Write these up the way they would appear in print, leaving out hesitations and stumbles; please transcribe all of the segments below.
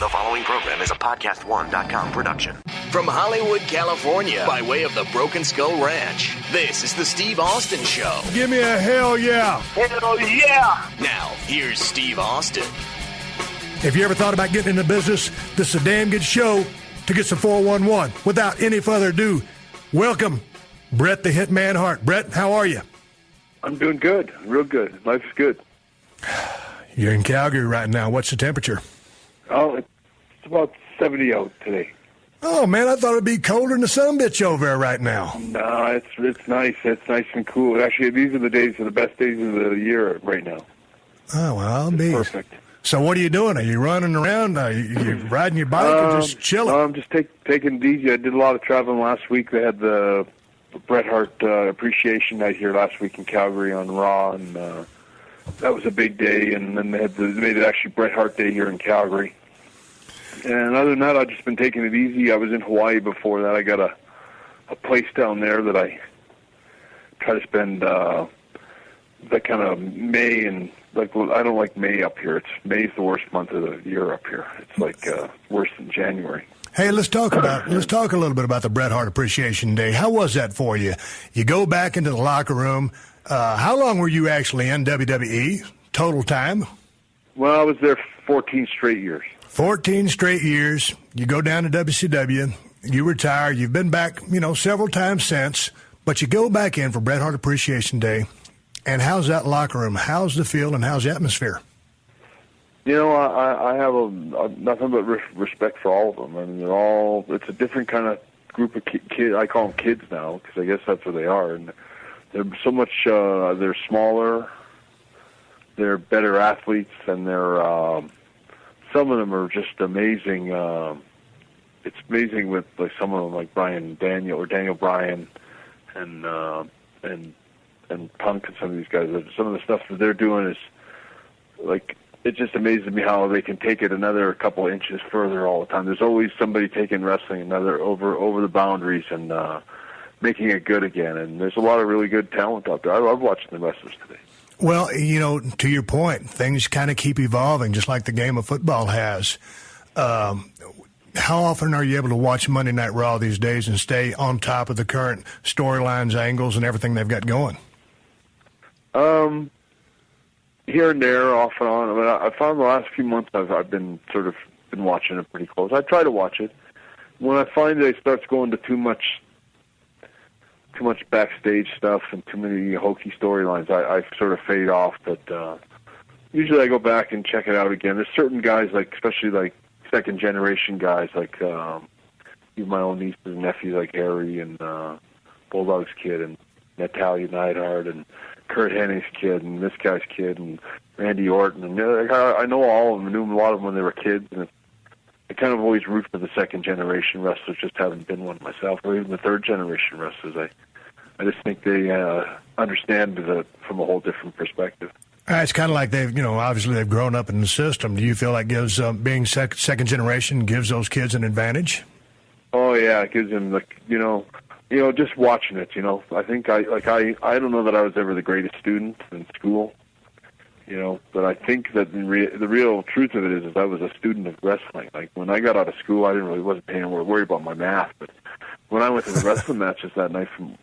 The following program is a PodcastOne.com production. From Hollywood, California, by way of the Broken Skull Ranch, this is the Steve Austin Show. Give me a hell yeah. Hell yeah. Now, here's Steve Austin. If you ever thought about getting into business, this is a damn good show to get some 411. Without any further ado, welcome, Bret the Hitman Hart. Bret, how are you? I'm doing good. Real good. Life's good. You're in Calgary right now. What's the temperature? Oh, it's about 70 out today. Oh, man, I thought it'd be colder than the sumbitch over there right now. No, it's nice. It's nice and cool. Actually, these are the best days of the year right now. Oh, well, it's perfect. So what are you doing? Are you running around? Are you riding your bike or just chilling? No, I'm just taking it easy. I did a lot of traveling last week. They had the Bret Hart appreciation night here last week in Calgary on Raw, and that was a big day. And then they made it actually Bret Hart Day here in Calgary. And other than that, I've just been taking it easy. I was in Hawaii before that. I got a place down there that I try to spend that kind of May and I don't like May up here. May's the worst month of the year up here. It's like worse than January. Hey, let's talk a little bit about the Bret Hart Appreciation Day. How was that for you? You go back into the locker room. How long were you actually in WWE? Total time? Well, I was there 14 straight years. 14 straight years. You go down to WCW. You retire. You've been back, several times since. But you go back in for Bret Hart Appreciation Day. And how's that locker room? How's the feel and how's the atmosphere? I have nothing but respect for all of them. I mean, it's a different kind of group of kids. I call them kids now because I guess that's what they are. And they're so much, they're smaller, they're better athletes, and they're, some of them are just amazing. It's amazing with like some of them like Daniel Bryan and Punk and some of these guys. Some of the stuff that they're doing is like, it just amazes me how they can take it another couple of inches further all the time. There's always somebody taking wrestling another over the boundaries and making it good again. And there's a lot of really good talent out there. I love watching the wrestlers today. Well, to your point, things kind of keep evolving, just like the game of football has. How often are you able to watch Monday Night Raw these days and stay on top of the current storylines, angles, and everything they've got going? Here and there, off and on. I mean, I found the last few months I've been watching it pretty close. I try to watch it. When I find that it starts going to too much backstage stuff and too many hokey storylines, I sort of fade off. But usually I go back and check it out again. There's certain guys, especially like second generation guys, like my own nieces and nephews, like Harry and Bulldog's kid and Natalia Neidhart and Kurt Hennig's kid and this guy's kid and Randy Orton. And I know all of them. I knew a lot of them when they were kids. And I kind of always root for the second generation wrestlers. Just haven't been one myself, or even the third generation wrestlers. I just think they understand it from a whole different perspective. It's kind of like obviously they've grown up in the system. Do you feel like gives being second generation gives those kids an advantage? Oh yeah, it gives them just watching it. I think I don't know that I was ever the greatest student in school. But I think that the real truth of it is I was a student of wrestling. Like when I got out of school, I wasn't worried about my math. But when I went to the wrestling matches that night from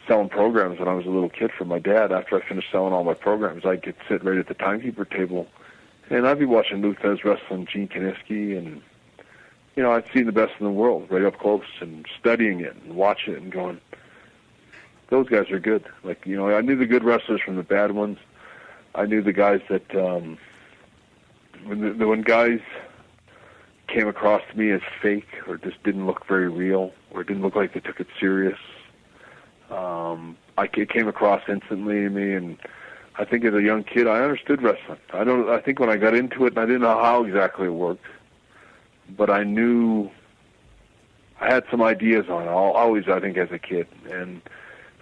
selling programs when I was a little kid for my dad, after I finished selling all my programs, I could sit right at the timekeeper table, and I'd be watching Lou Thesz wrestling Gene Kiniski, and I'd seen the best in the world right up close and studying it and watching it and going, those guys are good. I knew the good wrestlers from the bad ones. I knew the guys that when guys came across to me as fake or just didn't look very real or didn't look like they took it serious, it came across instantly to me. And I think as a young kid, I understood wrestling. I think when I got into it, and I didn't know how exactly it worked, but I knew I had some ideas on it. Always, I think, as a kid. And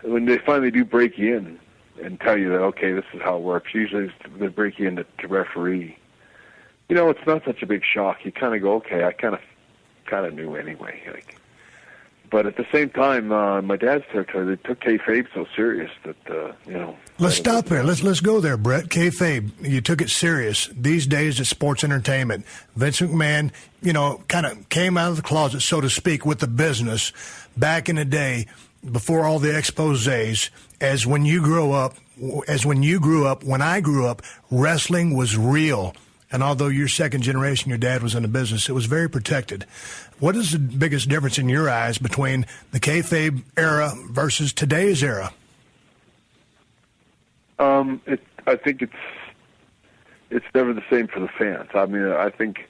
when they finally do break you in and tell you that, okay, this is how it works, usually they break you in to referee. It's not such a big shock. You kind of go, okay, I kind of knew anyway. But at the same time, my dad's territory, they took kayfabe so serious that, Let's stop there. Let's go there, Bret. Kayfabe, you took it serious. These days, it's sports entertainment. Vince McMahon, kind of came out of the closet, so to speak, with the business back in the day before all the exposés. When I grew up, wrestling was real. And although you're second generation, your dad was in the business, it was very protected. What is the biggest difference in your eyes between the kayfabe era versus today's era? I think it's never the same for the fans. I mean, I think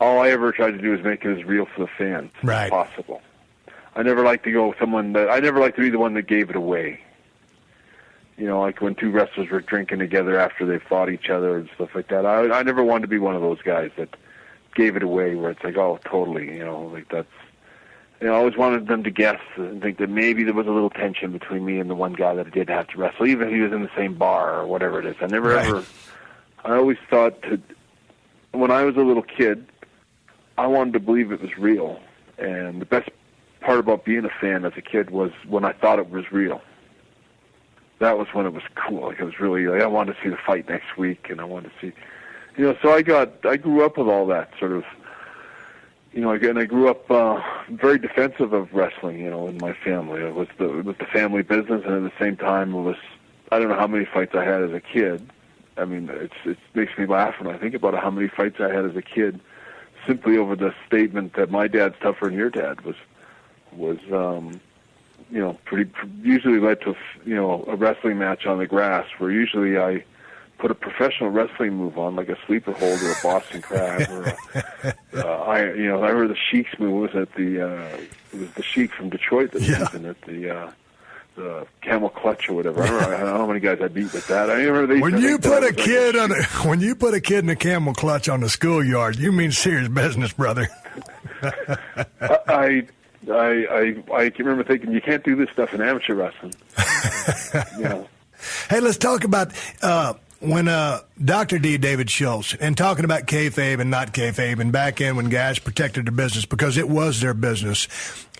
all I ever tried to do is make it as real for the fans as possible. I never like to go with I never like to be the one that gave it away. Like when two wrestlers were drinking together after they fought each other and stuff like that. I never wanted to be one of those guys that gave it away where it's like, oh, totally, like that's... I always wanted them to guess and think that maybe there was a little tension between me and the one guy that I did have to wrestle, even if he was in the same bar or whatever it is. I always thought when I was a little kid, I wanted to believe it was real. And the best part about being a fan as a kid was when I thought it was real. That was when it was cool. Like it was really, I wanted to see the fight next week, and I wanted to see, so I grew up with all that sort of, and I grew up very defensive of wrestling, in my family. It was the family business, and at the same time, I don't know how many fights I had as a kid. I mean, it makes me laugh when I think about it, how many fights I had as a kid, simply over the statement that my dad's tougher than your dad was usually led to, a wrestling match on the grass where usually I put a professional wrestling move on, like a sleeper hold or a Boston Crab, or I heard the Sheik's move was it was the Sheik from Detroit that was using it, the camel clutch or whatever. I don't know how many guys I beat with that. When you put a kid in a camel clutch on the schoolyard, you mean serious business, brother. I can remember thinking, you can't do this stuff in amateur wrestling. Hey, let's talk about when Dr. D, David Schultz, and talking about kayfabe and not kayfabe, and back in when guys protected their business because it was their business.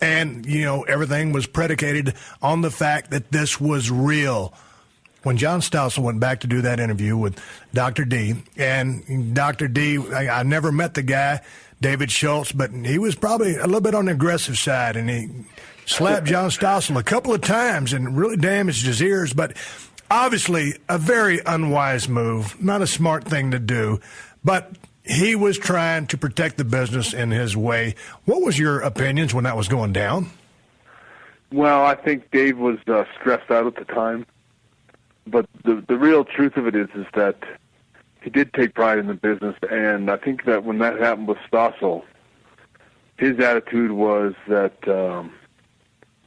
And, everything was predicated on the fact that this was real. When John Stossel went back to do that interview with Dr. D, and Dr. D, I never met the guy, David Schultz, but he was probably a little bit on the aggressive side, and he slapped John Stossel a couple of times and really damaged his ears. But obviously a very unwise move, not a smart thing to do, but he was trying to protect the business in his way. What was your opinions when that was going down? Well, I think Dave was stressed out at the time, but the real truth of it is that he did take pride in the business, and I think that when that happened with Stossel, his attitude was that I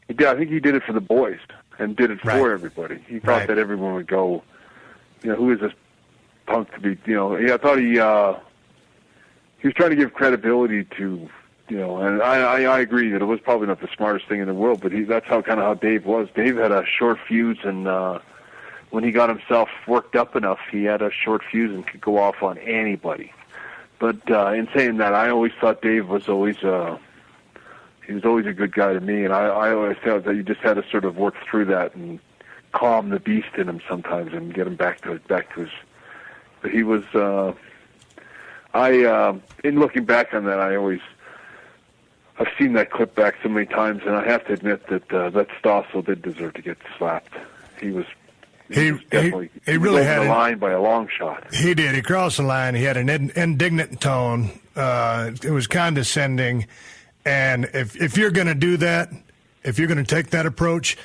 think he did it for the boys and did it for everybody. He thought that everyone would go, who is this punk to be, I thought he was trying to give credibility to, and I agree that it was probably not the smartest thing in the world, but that's how Dave was. Dave had a short fuse, and when he got himself worked up enough, he had a short fuse and could go off on anybody. But in saying that, I always thought Dave was always a good guy to me, and I always felt that you just had to sort of work through that and calm the beast in him sometimes and get him back to his. But he was. In looking back on that, I've seen that clip back so many times, and I have to admit that Stossel did deserve to get slapped. He was definitely really had the line by a long shot. He did. He crossed the line. He had an indignant tone. It was condescending. And if you're going to do that, if you're going to take that approach,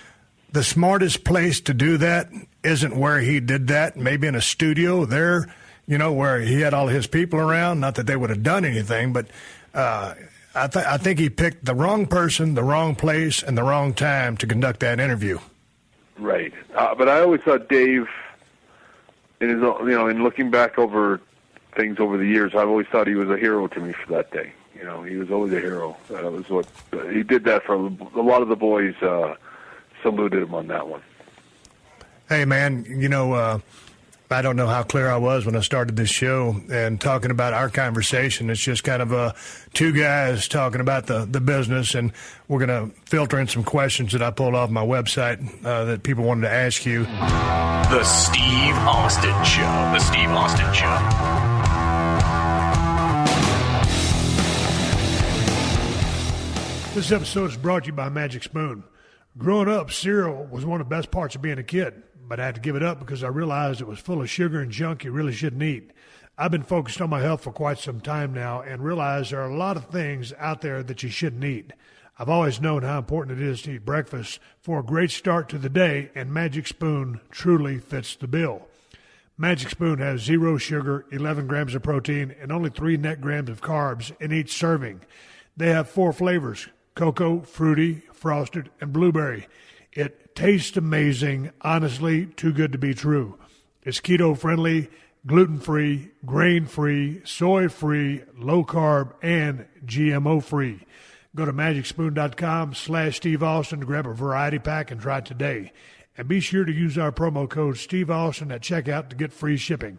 the smartest place to do that isn't where he did that. Maybe in a studio there, where he had all his people around. Not that they would have done anything, but I think he picked the wrong person, the wrong place, and the wrong time to conduct that interview. Right. But I always thought Dave, in looking back over things over the years, I've always thought he was a hero to me for that day. He was always a hero. That was what he did. That for a lot of the boys saluted him on that one. Hey, man, I don't know how clear I was when I started this show and talking about our conversation. It's just kind of two guys talking about the business, and we're going to filter in some questions that I pulled off my website that people wanted to ask you. The Steve Austin Show. The Steve Austin Show. This episode is brought to you by Magic Spoon. Growing up, cereal was one of the best parts of being a kid, but I had to give it up because I realized it was full of sugar and junk you really shouldn't eat. I've been focused on my health for quite some time now and realize there are a lot of things out there that you shouldn't eat. I've always known how important it is to eat breakfast for a great start to the day, and Magic Spoon truly fits the bill. Magic Spoon has 0 sugar, 11 grams of protein, and only 3 net grams of carbs in each serving. They have 4 flavors: cocoa, fruity, frosted, and blueberry. It tastes amazing, honestly, too good to be true. It's keto-friendly, gluten-free, grain-free, soy-free, low-carb, and GMO-free. Go to magicspoon.com/Steve Austin to grab a variety pack and try it today. And be sure to use our promo code Steve Austin at checkout to get free shipping.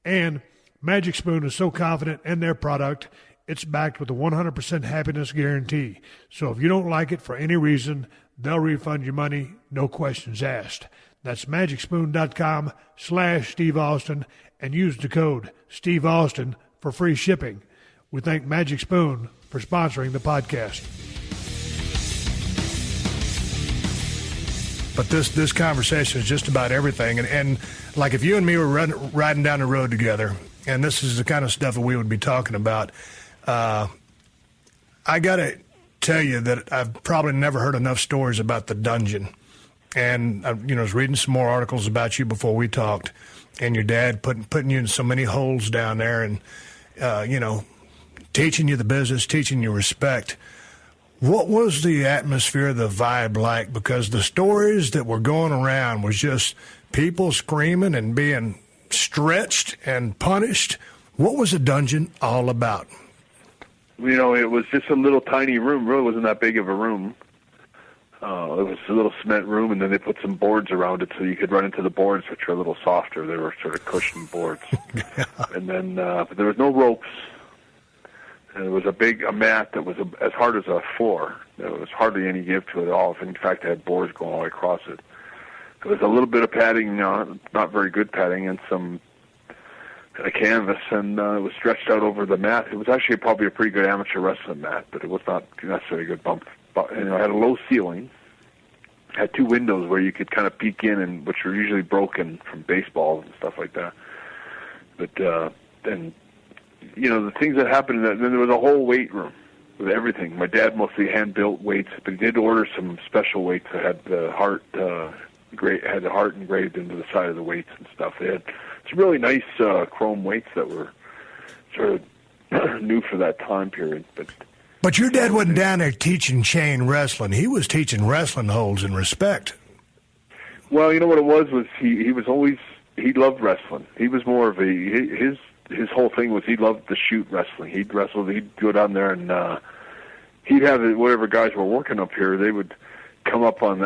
And Magic Spoon is so confident in their product, it's backed with a 100% happiness guarantee. So if you don't like it for any reason, they'll refund your money, no questions asked. That's magicspoon.com/Steve Austin and use the code Steve Austin for free shipping. We thank Magic Spoon for sponsoring the podcast. But this conversation is just about everything. And like if you and me were riding down the road together, and this is the kind of stuff that we would be talking about, I got to tell you that I've probably never heard enough stories about the dungeon. And I was reading some more articles about you before we talked, and your dad putting you in so many holes down there, and teaching you the business, teaching you respect. What was the atmosphere, the vibe like? Because the stories that were going around was just people screaming and being stretched and punished. What was the dungeon all about? It was just a little tiny room. Really wasn't that big of a room. It was a little cement room, and then they put some boards around it so you could run into the boards, which are a little softer. They were sort of cushioned boards. Yeah. And then but there was no ropes. And it was a mat that was as hard as a floor. There was hardly any give to it at all. In fact, it had boards going all the way across it. There was a little bit of padding, not very good padding, and some canvas, and it was stretched out over the mat. It was actually probably a pretty good amateur wrestling mat, but it was not necessarily a good bump. But, it had a low ceiling. It had 2 windows where you could kind of peek in, and which were usually broken from baseballs and stuff like that. But then, the things that happened, then there was a whole weight room with everything. My dad mostly hand-built weights, but he did order some special weights that had the Hart engraved into the side of the weights and stuff. They had some really nice chrome weights that were sort of new for that time period. But your dad wasn't down there teaching chain wrestling. He was teaching wrestling holds and respect. Well, you know what it was he loved wrestling. He was more of his whole thing was he loved to shoot wrestling. He'd wrestle. He'd go down there and he'd have whatever guys were working up here. They would come up on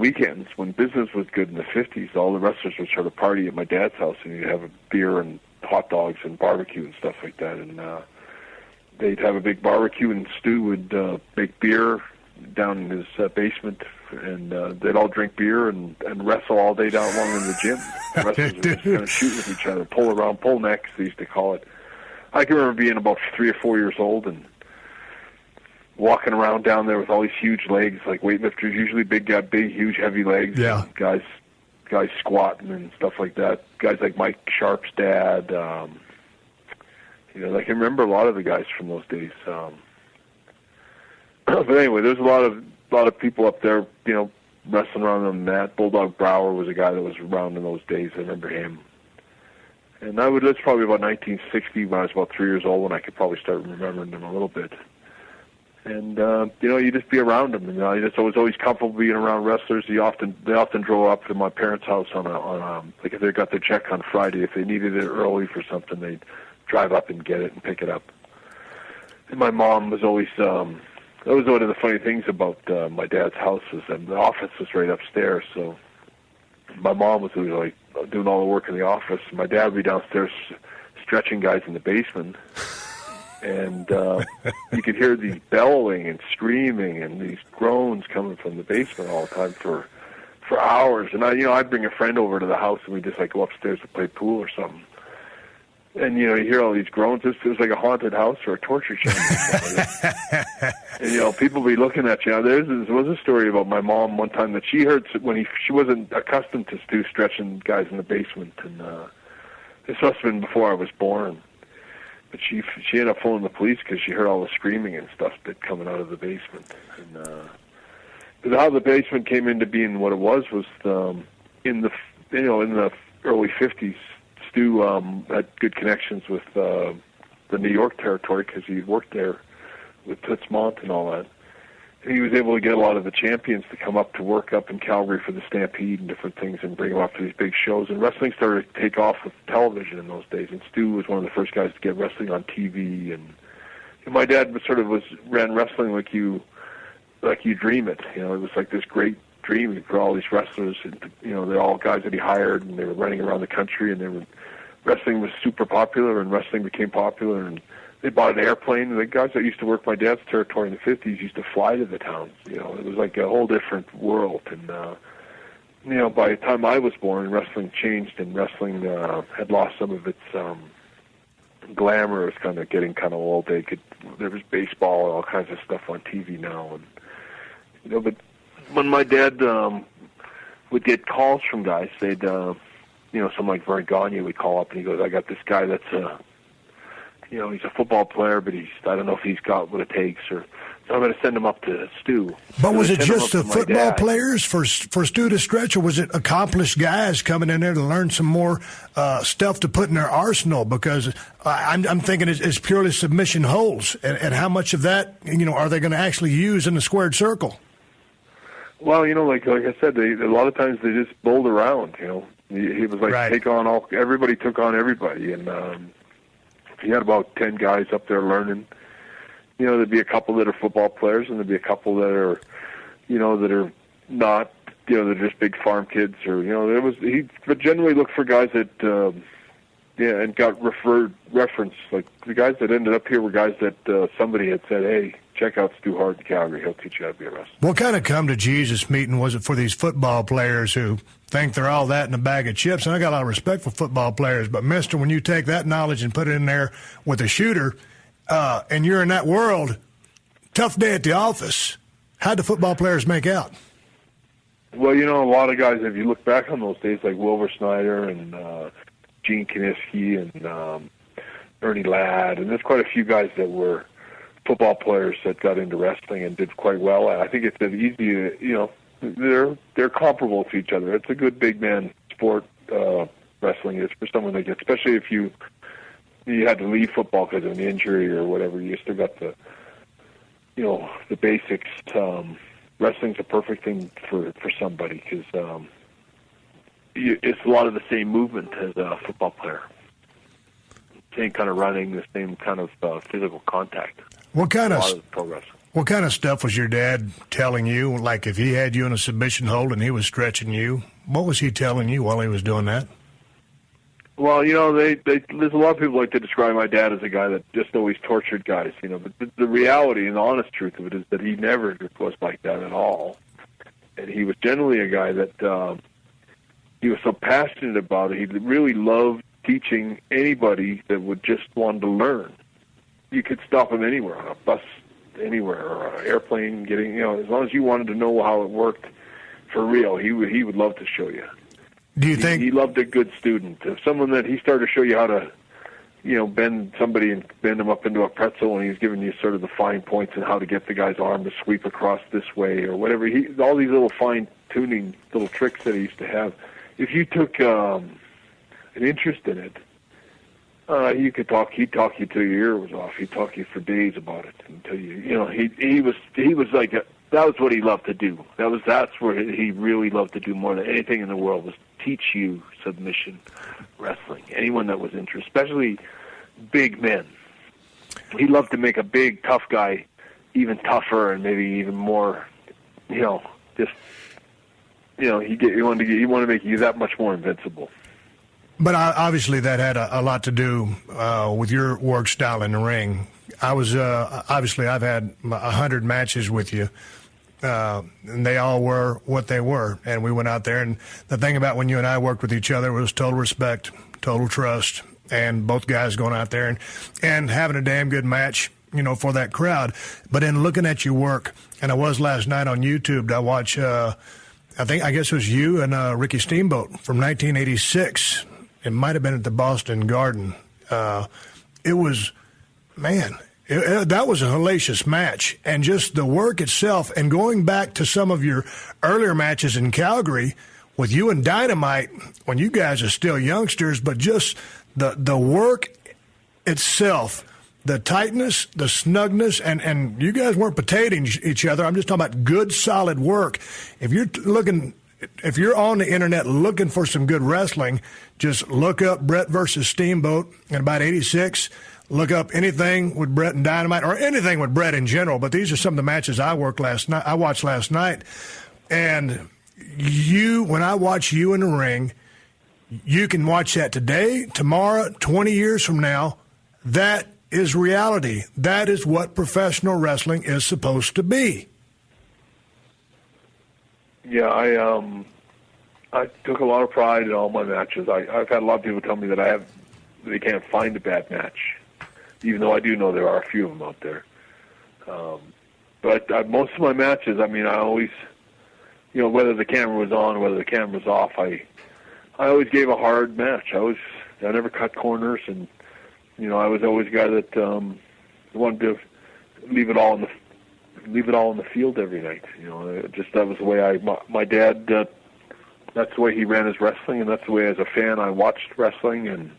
weekends when business was good in the 50s. All the wrestlers would sort of party at my dad's house, and you'd have a beer and hot dogs and barbecue and stuff like that. And they'd have a big barbecue, and Stu would make beer down in his basement, and they'd all drink beer and wrestle all day down long in the gym. The wrestlers would just kind of shoot with each other, pull necks, they used to call it. I can remember being about 3 or 4 years old and walking around down there with all these huge legs, like weightlifters, usually big, huge, heavy legs. Yeah. Guys squatting and stuff like that. Guys like Mike Sharp's dad. I can remember a lot of the guys from those days. But anyway, there's a lot of people up there, wrestling around on the mat. Bulldog Brower was a guy that was around in those days. I remember him. And that's probably about 1960 when I was about 3 years old, when I could probably start remembering them a little bit. And you just be around them. And I just was always comfortable being around wrestlers. They often drove up to my parents' house on like if they got their check on Friday, if they needed it early for something, they'd drive up and get it and pick it up. And my mom was always that was one of the funny things about my dad's house, was that the office was right upstairs. So my mom was like doing all the work in the office. My dad would be downstairs stretching guys in the basement. And you could hear these bellowing and screaming and these groans coming from the basement all the time for hours. And I'd bring a friend over to the house and we'd just like go upstairs to play pool or something. And you hear all these groans. It was like a haunted house or a torture chamber. And people be looking at you. Now, there was a story about my mom one time that she heard when she wasn't accustomed to Stu stretching guys in the basement, and this must have been before I was born. But she ended up phoning the police because she heard all the screaming and stuff that coming out of the basement. And how the basement came into being what it was in the early 50s. Stu had good connections with the New York territory because he worked there with Toots Mondt and all that. And he was able to get a lot of the champions to come up to work up in Calgary for the Stampede and different things and bring them up to these big shows. And wrestling started to take off with television in those days. And Stu was one of the first guys to get wrestling on TV. And my dad ran wrestling like you dream it. It was like this great dream for all these wrestlers. And, they're all guys that he hired, and they were running around the country, and wrestling was super popular, and wrestling became popular, and they bought an airplane. The guys that used to work my dad's territory in the 50s used to fly to the towns. It was like a whole different world. And, by the time I was born, wrestling changed, and wrestling had lost some of its glamour. It was kind of getting kind of old. There was baseball and all kinds of stuff on TV now. And, but when my dad would get calls from guys, they'd, someone like Vern Gagne would call up and he goes, I got this guy that's he's a football player, but I don't know if he's got what it takes, so I'm going to send him up to Stu. But was it just the football players for Stu to stretch, or was it accomplished guys coming in there to learn some more stuff to put in their arsenal? Because I'm thinking it's purely submission holds, and how much of that, are they going to actually use in the squared circle? Well, like I said, a lot of times they just bowled around. He was like everybody took on everybody, and he had about 10 guys up there learning. There'd be a couple that are football players, and there'd be a couple that are, that are not, they're just big farm kids, or he but generally looked for guys that, and got reference. Like the guys that ended up here were guys that somebody had said, hey, check out Stu Hart in Calgary. He'll teach you how to be a wrestler. What kind of come-to-Jesus meeting was it for these football players who think they're all that in a bag of chips? And I got a lot of respect for football players, but, mister, when you take that knowledge and put it in there with a shooter and you're in that world, tough day at the office. How'd the football players make out? Well, a lot of guys, if you look back on those days, like Wilbur Snyder and Gene Kiniski and Ernie Ladd, and there's quite a few guys that were football players that got into wrestling and did quite well. I think it's an easy, they're comparable to each other. It's a good big man sport, wrestling is, for someone that gets, especially if you had to leave football because of an injury or whatever. You still got the basics. Wrestling's a perfect thing for somebody because it's a lot of the same movement as a football player. Same kind of running, the same kind of physical contact. What kind of stuff was your dad telling you? Like if he had you in a submission hold and he was stretching you, what was he telling you while he was doing that? Well, there's a lot of people like to describe my dad as a guy that just always tortured guys, but the reality and the honest truth of it is that he never was like that at all. And he was generally a guy that he was so passionate about it. He really loved teaching anybody that would just want to learn. You could stop him anywhere, on a bus, anywhere, or an airplane, as long as you wanted to know how it worked for real, he would love to show you. Do you think he loved a good student? If someone that he started to show you how to, bend somebody and bend them up into a pretzel, and he's giving you sort of the fine points and how to get the guy's arm to sweep across this way or whatever. All these little fine-tuning little tricks that he used to have. If you took an interest in it, you could talk. He'd talk you till your ear was off. He'd talk you for days about it until he was like that was what he loved to do. That's what he really loved to do more than anything in the world, was teach you submission wrestling. Anyone that was interested, especially big men. He loved to make a big, tough guy even tougher and maybe even more, just you know, he wanted to make you that much more invincible. But obviously that had a lot to do with your work style in the ring. I was obviously I've had 100 matches with you, and they all were what they were. And we went out there, and the thing about when you and I worked with each other was total respect, total trust, and both guys going out there and having a damn good match, you know, for that crowd. But in looking at your work, and I was last night on YouTube, I watched, I guess it was you and Ricky Steamboat from 1986. It might have been at the Boston Garden. It was, man, that was a hellacious match. And just the work itself, and going back to some of your earlier matches in Calgary with you and Dynamite, when you guys are still youngsters, but just the work itself, the tightness, the snugness, and you guys weren't potatoing each other. I'm just talking about good, solid work. If you're on the internet looking for some good wrestling, just look up Bret versus Steamboat in about 86. Look up anything with Bret and Dynamite, or anything with Bret in general. But these are some of the matches I watched last night. And when I watch you in the ring, you can watch that today, tomorrow, 20 years from now. That is reality. That is what professional wrestling is supposed to be. Yeah, I took a lot of pride in all my matches. I've had a lot of people tell me that they can't find a bad match, even though I do know there are a few of them out there. But most of my matches, I mean, I always, you know, whether the camera was on, whether the camera was off, I always gave a hard match. I never cut corners, and you know, I was always a guy that wanted to leave it all in the field every night. You know, that was the way my dad. That's the way he ran his wrestling, and that's the way as a fan I watched wrestling, and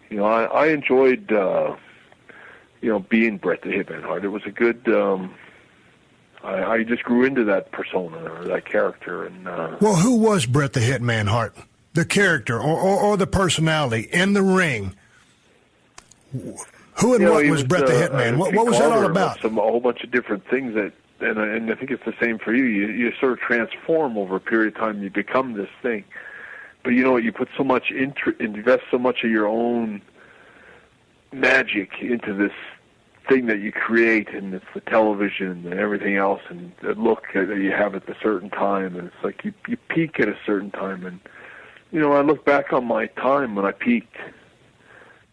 you know, I enjoyed you know, being Bret the Hitman Hart. It was a good. I just grew into that persona or that character, and well, who was Bret the Hitman Hart? The character or the personality in the ring? Who and what was Bret the Hitman? What was that all about? A whole bunch of different things and I think it's the same for you. You sort of transform over a period of time. You become this thing. But you know what? You put so much invest so much of your own magic into this thing that you create, and it's the television and everything else, and the look that you have at a certain time, and it's like you peak at a certain time. And you know, I look back on my time when I peaked.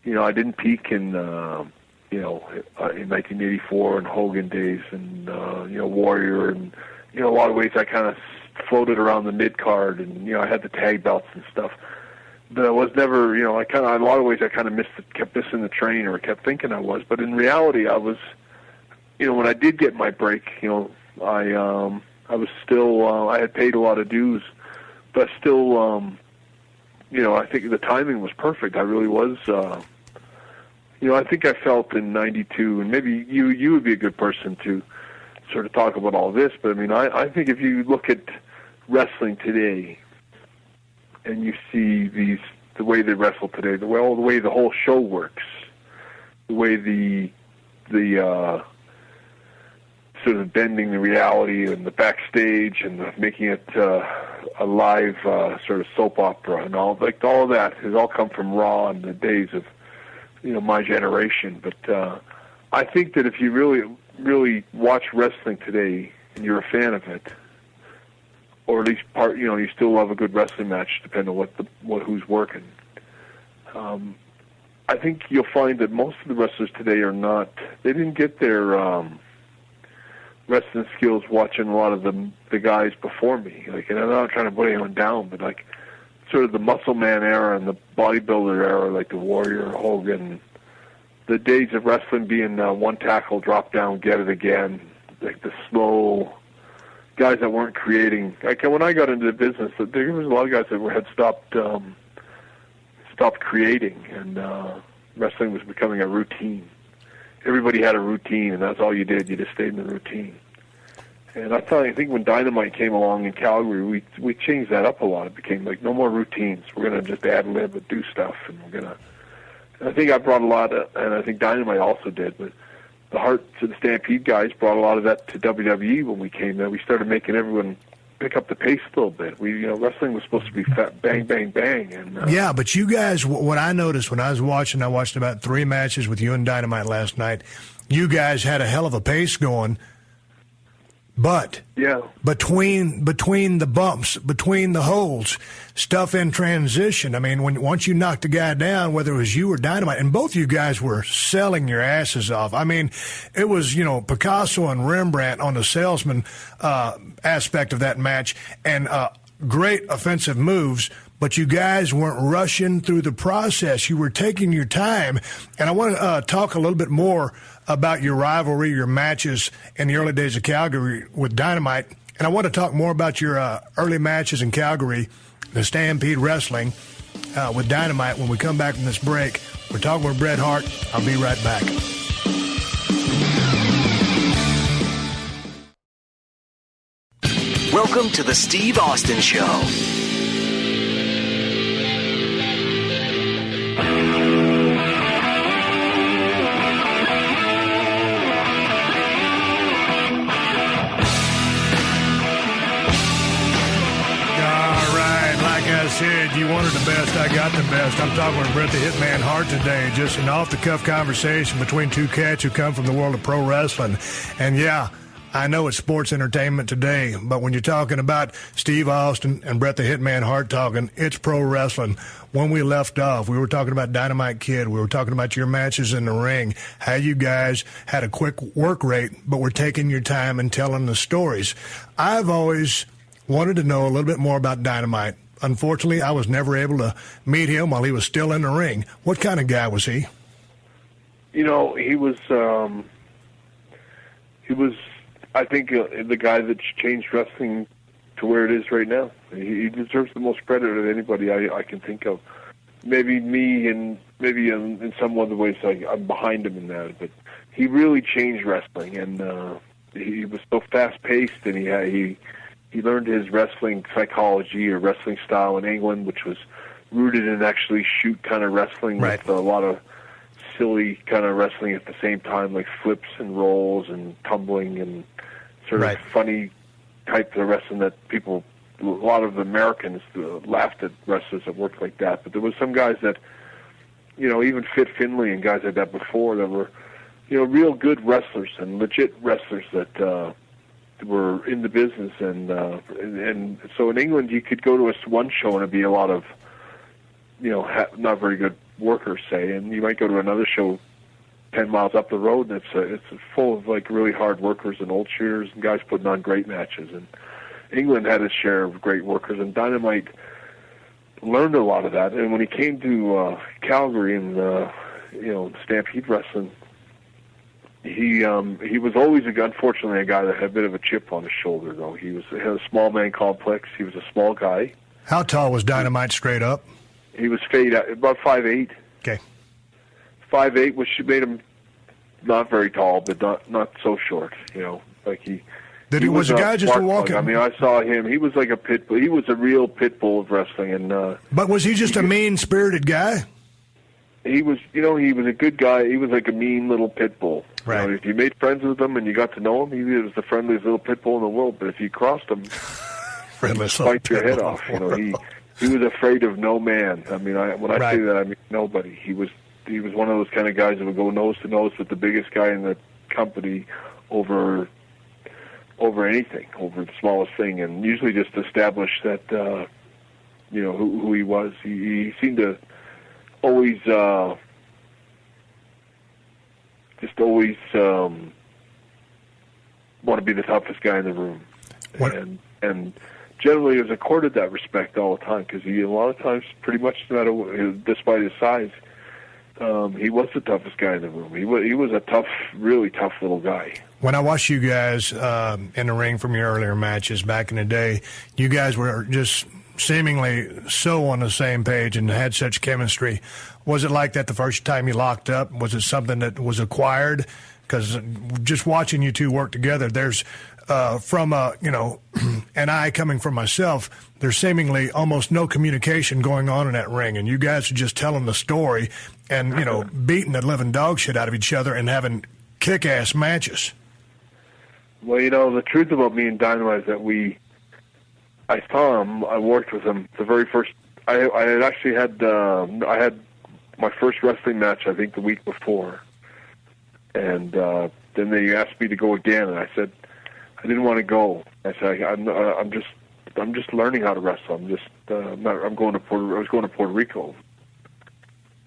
You know, I didn't peak in 1984 and Hogan days and, you know, Warrior. And, you know, a lot of ways I kind of floated around the mid-card and, you know, I had the tag belts and stuff. But I was never, you know, in a lot of ways I kind of kept missing the train, or kept thinking I was. But in reality, I was, you know, when I did get my break, you know, I was still, I had paid a lot of dues, but still, you know, I think the timing was perfect. I really was, you know, I think I felt in '92, and maybe you would be a good person to sort of talk about all this, but I mean, I think if you look at wrestling today and you see the way they wrestle today, the way the whole show works, the way the sort of bending the reality and the backstage and making it a live sort of soap opera and all of that has all come from Raw in the days of, you know, my generation. But I think that if you really watch wrestling today and you're a fan of it, or at least you know, you still love a good wrestling match, depending on who's working. I think you'll find that most of the wrestlers today they didn't get their wrestling skills watching a lot of the guys before me. Like, and I'm not trying to put anyone down, but like sort of the muscle man era and the bodybuilder era, like the Warrior, Hogan, the days of wrestling being one tackle, drop down, get it again, like the slow guys that weren't creating. Like when I got into the business, there was a lot of guys that had stopped creating, and wrestling was becoming a routine. Everybody had a routine, and that's all you did. You just stayed in the routine. And I think when Dynamite came along in Calgary, we changed that up a lot. It became like no more routines. We're going to just ad lib and do stuff, and we're going to. And I think I brought a lot of, and I think Dynamite also did, but the Hart to the Stampede guys brought a lot of that to WWE when we came there. We started making everyone pick up the pace a little bit. Wrestling was supposed to be bang, bang, bang. And yeah, but you guys, what I noticed when I was watching, I watched about 3 matches with you and Dynamite last night. You guys had a hell of a pace going. But yeah, between the bumps, between the holds, stuff in transition. I mean, once you knocked the guy down, whether it was you or Dynamite, and both you guys were selling your asses off. I mean, it was Picasso and Rembrandt on the salesman aspect of that match, and great offensive moves. But you guys weren't rushing through the process. You were taking your time. And I want to talk a little bit more about your rivalry, your matches in the early days of Calgary with Dynamite. And I want to talk more about your early matches in Calgary, the Stampede Wrestling with Dynamite when we come back from this break. We're talking with Bret Hart. I'll be right back. Welcome to the Steve Austin Show. Said you wanted the best, I got the best. I'm talking with Bret the Hitman Hart today. Just an off-the-cuff conversation between two cats who come from the world of pro wrestling. And yeah, I know it's sports entertainment today, but when you're talking about Steve Austin and Bret the Hitman Hart talking, it's pro wrestling. When we left off, we were talking about Dynamite Kid. We were talking about your matches in the ring, how you guys had a quick work rate, but were taking your time and telling the stories. I've always wanted to know a little bit more about Dynamite. Unfortunately, I was never able to meet him while he was still in the ring. What kind of guy was he? He was, I think, the guy that changed wrestling to where it is right now. He deserves the most credit of anybody I can think of. Maybe me, and maybe in some other ways I'm behind him in that. But he really changed wrestling, and he was so fast-paced, and he learned his wrestling psychology or wrestling style in England, which was rooted in actually shoot kind of wrestling with a lot of silly kind of wrestling at the same time, like flips and rolls and tumbling and sort of funny type of wrestling that a lot of Americans laughed at wrestlers that worked like that. But there was some guys that, even Fit Finlay and guys like that before that were, real good wrestlers and legit wrestlers that were in the business, and so in England you could go to one show and it'd be a lot of not very good workers, say, and you might go to another show 10 miles up the road and it's full of like really hard workers and old shooters and guys putting on great matches. And England had its share of great workers, and Dynamite learned a lot of that. And when he came to Calgary and Stampede Wrestling, he was always unfortunately a guy that had a bit of a chip on his shoulder, though. He had a small man complex. He was a small guy. How tall was Dynamite straight up? He was about 5'8". Okay. 5'8", which made him not very tall, but not so short. Was a guy just a walking? I mean, I saw him. He was like a pit bull. He was a real pit bull of wrestling. And but was he just a mean-spirited guy? He was, he was a good guy. He was like a mean little pit bull. Right. If you made friends with him and you got to know him, he was the friendliest little pit bull in the world. But if you crossed him, he'd bite your head off. He was afraid of no man. I mean, when I say that, I mean nobody. He was one of those kind of guys that would go nose to nose with the biggest guy in the company over anything, over the smallest thing, and usually just establish that who he was. He seemed to always want to be the toughest guy in the room. And generally was accorded that respect all the time, because a lot of times, pretty much no matter, despite his size, he was the toughest guy in the room. He was a tough, really tough little guy. When I watched you guys in the ring from your earlier matches back in the day, you guys were just seemingly so on the same page and had such chemistry. Was it like that the first time you locked up? Was it something that was acquired? Because just watching you two work together, there's from and I coming from myself, there's seemingly almost no communication going on in that ring, and you guys are just telling the story and beating the living dog shit out of each other and having kick-ass matches. Well, the truth about me and Dynamite is that we I saw him. I worked with him the very first. I had actually had I had my first wrestling match, I think, the week before, and then they asked me to go again, and I said I didn't want to go. I said I'm just learning how to wrestle. I was going to Puerto Rico,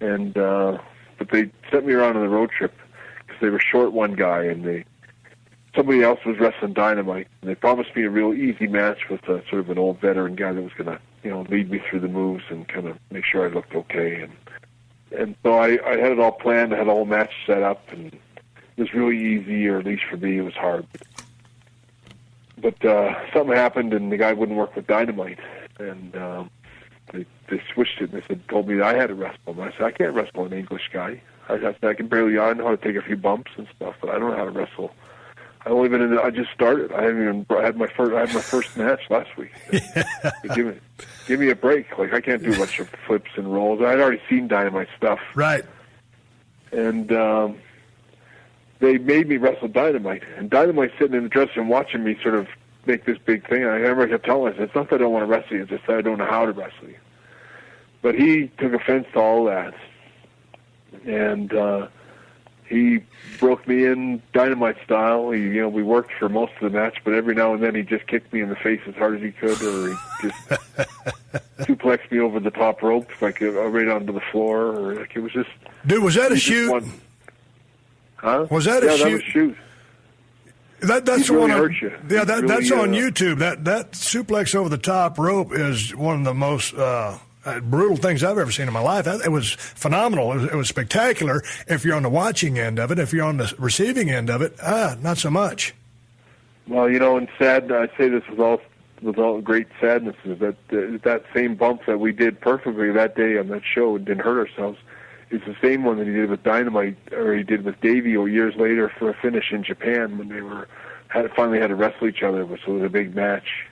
and but they sent me around on the road trip because they were short one guy, and somebody else was wrestling Dynamite, and they promised me a real easy match with sort of an old veteran guy that was going to, lead me through the moves and kind of make sure I looked okay. And so I had it all planned. I had a whole match set up, and it was really easy, or at least for me, it was hard. But something happened, and the guy wouldn't work with Dynamite, and they switched it, and they told me that I had to wrestle him. I said, I can't wrestle an English guy. I know how to take a few bumps and stuff, but I don't know how to wrestle. I just started. I had my first match last week. Give me a break. Like, I can't do a bunch of flips and rolls. I'd already seen Dynamite stuff. Right. And they made me wrestle Dynamite. And Dynamite sitting in the dressing room watching me sort of make this big thing. I remember I kept telling him, it's not that I don't want to wrestle you, it's just that I don't know how to wrestle you. But he took offense to all that. And he broke me in Dynamite style. We worked for most of the match, but every now and then he just kicked me in the face as hard as he could, or he just suplexed me over the top rope, like right onto the floor, or like it was just. Dude, was that a shoot? Huh? Was that a shoot? Yeah, that was a shoot. That's the really one. Hurt you. Yeah, that's on YouTube. That suplex over the top rope is one of the most brutal things I've ever seen in my life. It was phenomenal. It was spectacular if you're on the watching end of it. If you're on the receiving end of it, not so much. Well, and sad, I say this with all great sadness, is that same bump that we did perfectly that day on that show and didn't hurt ourselves is the same one that he did with Dynamite, or he did with Davey years later for a finish in Japan when they finally had to wrestle each other. So it was a big match.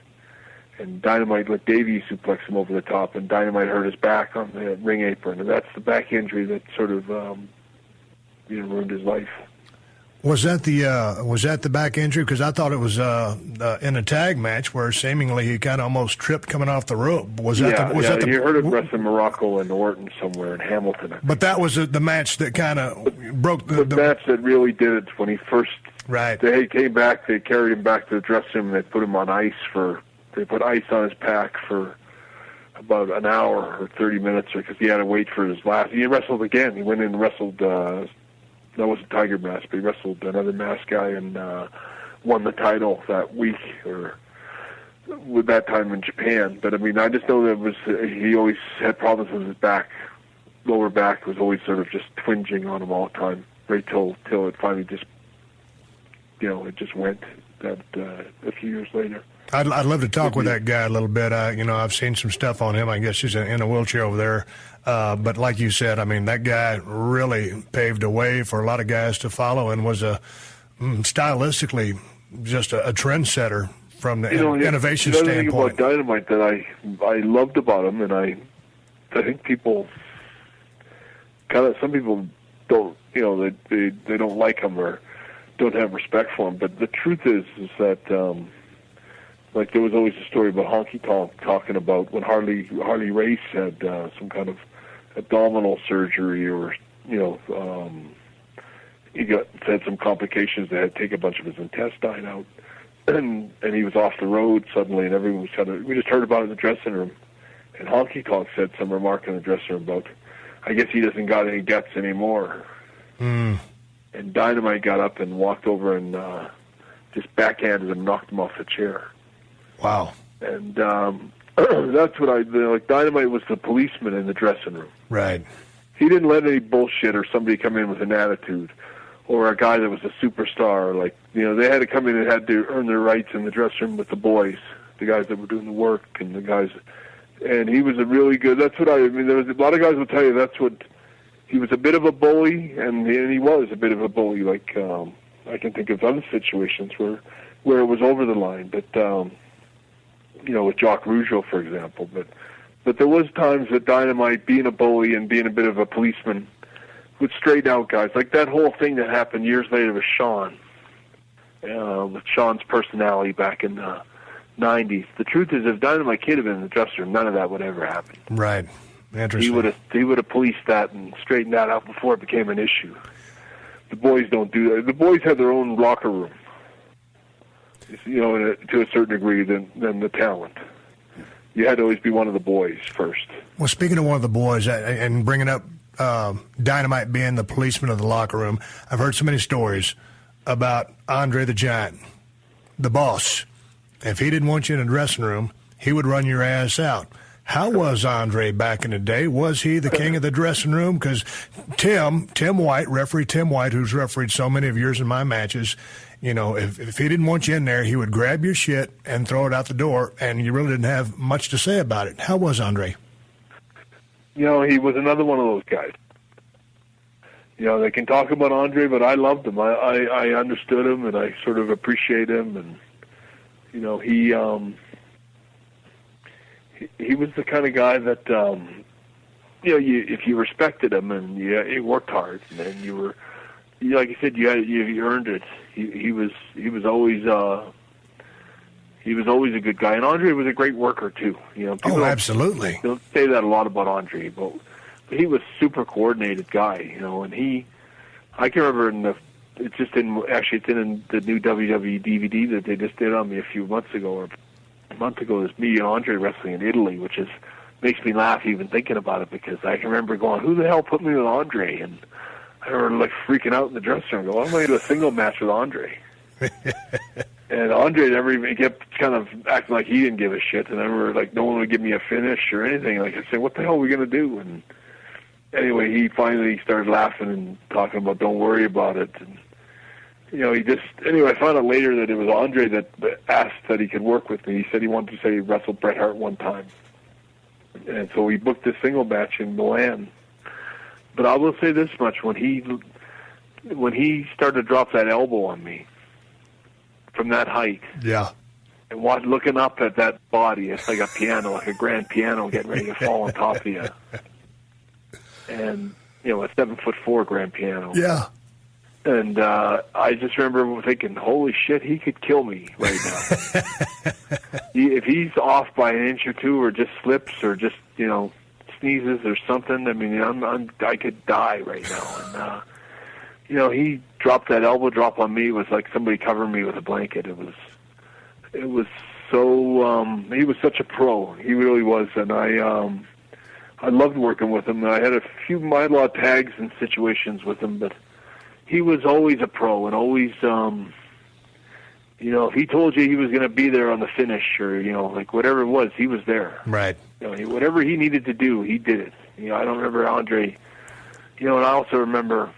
And Dynamite let Davey suplex him over the top, and Dynamite hurt his back on the ring apron, and that's the back injury that sort of ruined his life. Was that the back injury? Because I thought it was in a tag match where seemingly he kind of almost tripped coming off the rope. You heard him wrestling Morocco and Orton somewhere in Hamilton. But that was the match that kind of broke the match that really did it when he first. Right. They came back. They carried him back to the dressing room. They put him on ice They put ice on his pack for about an hour or 30 minutes because he had to wait for his last. He wrestled again. He went in and wrestled. That was a Tiger Mask, but he wrestled another mask guy and won the title that week, or with that time in Japan. But I mean, I just know that he always had problems with his back. Lower back was always sort of just twinging on him all the time, right till it finally just, it just went. That a few years later. I'd love to talk with that guy a little bit. I've seen some stuff on him. I guess he's in a wheelchair over there. But like you said, I mean, that guy really paved a way for a lot of guys to follow and was stylistically just a trendsetter from the innovation standpoint. The thing about Dynamite that I loved about him, and I think people some people don't, they don't like him or don't have respect for him. But the truth is that like there was always a story about Honky Tonk talking about when Harley Race had some kind of abdominal surgery, or he had some complications. They had to take a bunch of his intestine out, and he was off the road suddenly, and everyone was we just heard about it in the dressing room, and Honky Tonk said some remark in the dressing room about, I guess he doesn't got any guts anymore. And Dynamite got up and walked over and just backhanded him, knocked him off the chair. Wow. And that's what like. Dynamite was the policeman in the dressing room. Right. He didn't let any bullshit or somebody come in with an attitude, or a guy that was a superstar. Like, they had to come in and had to earn their rights in the dressing room with the boys, the guys that were doing the work, and the guys. And he was a really good. That's what I mean. There was a lot of guys will tell you that's what. He was a bit of a bully, and he was a bit of a bully. Like, I can think of other situations where it was over the line, but with Jock Rougeau, for example. But there was times that Dynamite, being a bully and being a bit of a policeman, would straighten out guys. Like that whole thing that happened years later with Shawn, with Shawn's personality back in 90s. The truth is, if Dynamite Kid had been in the dressing room, none of that would ever happen. Right. Interesting. He would have policed that and straightened that out before it became an issue. The boys don't do that. The boys have their own locker room, to a certain degree than the talent. You had to always be one of the boys first. Well, speaking of one of the boys and bringing up Dynamite being the policeman of the locker room, I've heard so many stories about Andre the Giant, the boss. If he didn't want you in the dressing room, he would run your ass out. How was Andre back in the day? Was he the king of the dressing room? Because Tim White, referee Tim White, who's refereed so many of yours in my matches, if he didn't want you in there, he would grab your shit and throw it out the door, and you really didn't have much to say about it. How was Andre? He was another one of those guys. They can talk about Andre, but I loved him. I understood him, and I sort of appreciate him, and he was the kind of guy that if you respected him and he worked hard, and then you were, like you said, you earned it. He was always a good guy, and Andre was a great worker too. Absolutely. Don't say that a lot about Andre, but he was a super coordinated guy. And I can remember it's in the new WWE DVD that they just did on me a few months ago, or a month ago. There's me and Andre wrestling in Italy, which makes me laugh even thinking about it, because I can remember going, "Who the hell put me with Andre?" And I remember freaking out in the dressing room, going, "I'm going to do a single match with Andre." And Andre never even kept kind of acting like he didn't give a shit. And I remember no one would give me a finish or anything. I said, "What the hell are we going to do?" And anyway, he finally started laughing and talking about, "Don't worry about it." And I found out later that it was Andre that asked that he could work with me. He said he wanted to say he wrestled Bret Hart one time. And so we booked this single match in Milan. But I will say this much: when he started to drop that elbow on me from that height, and looking up at that body, it's like a piano, like a grand piano getting ready to fall on top of you, and a 7'4" grand piano. Yeah. And I just remember thinking, "Holy shit, he could kill me right now." If he's off by an inch or two, or just slips, or just sneezes or something, I mean, I could die right now. And he dropped that elbow drop on me. It was like somebody covering me with a blanket. It was so. He was such a pro. He really was, and I loved working with him. I had a lot of tags and situations with him, but he was always a pro, and always, if he told you he was going to be there on the finish, or whatever it was, he was there. Right. Whatever he needed to do, he did it. I don't remember Andre. And I also remember.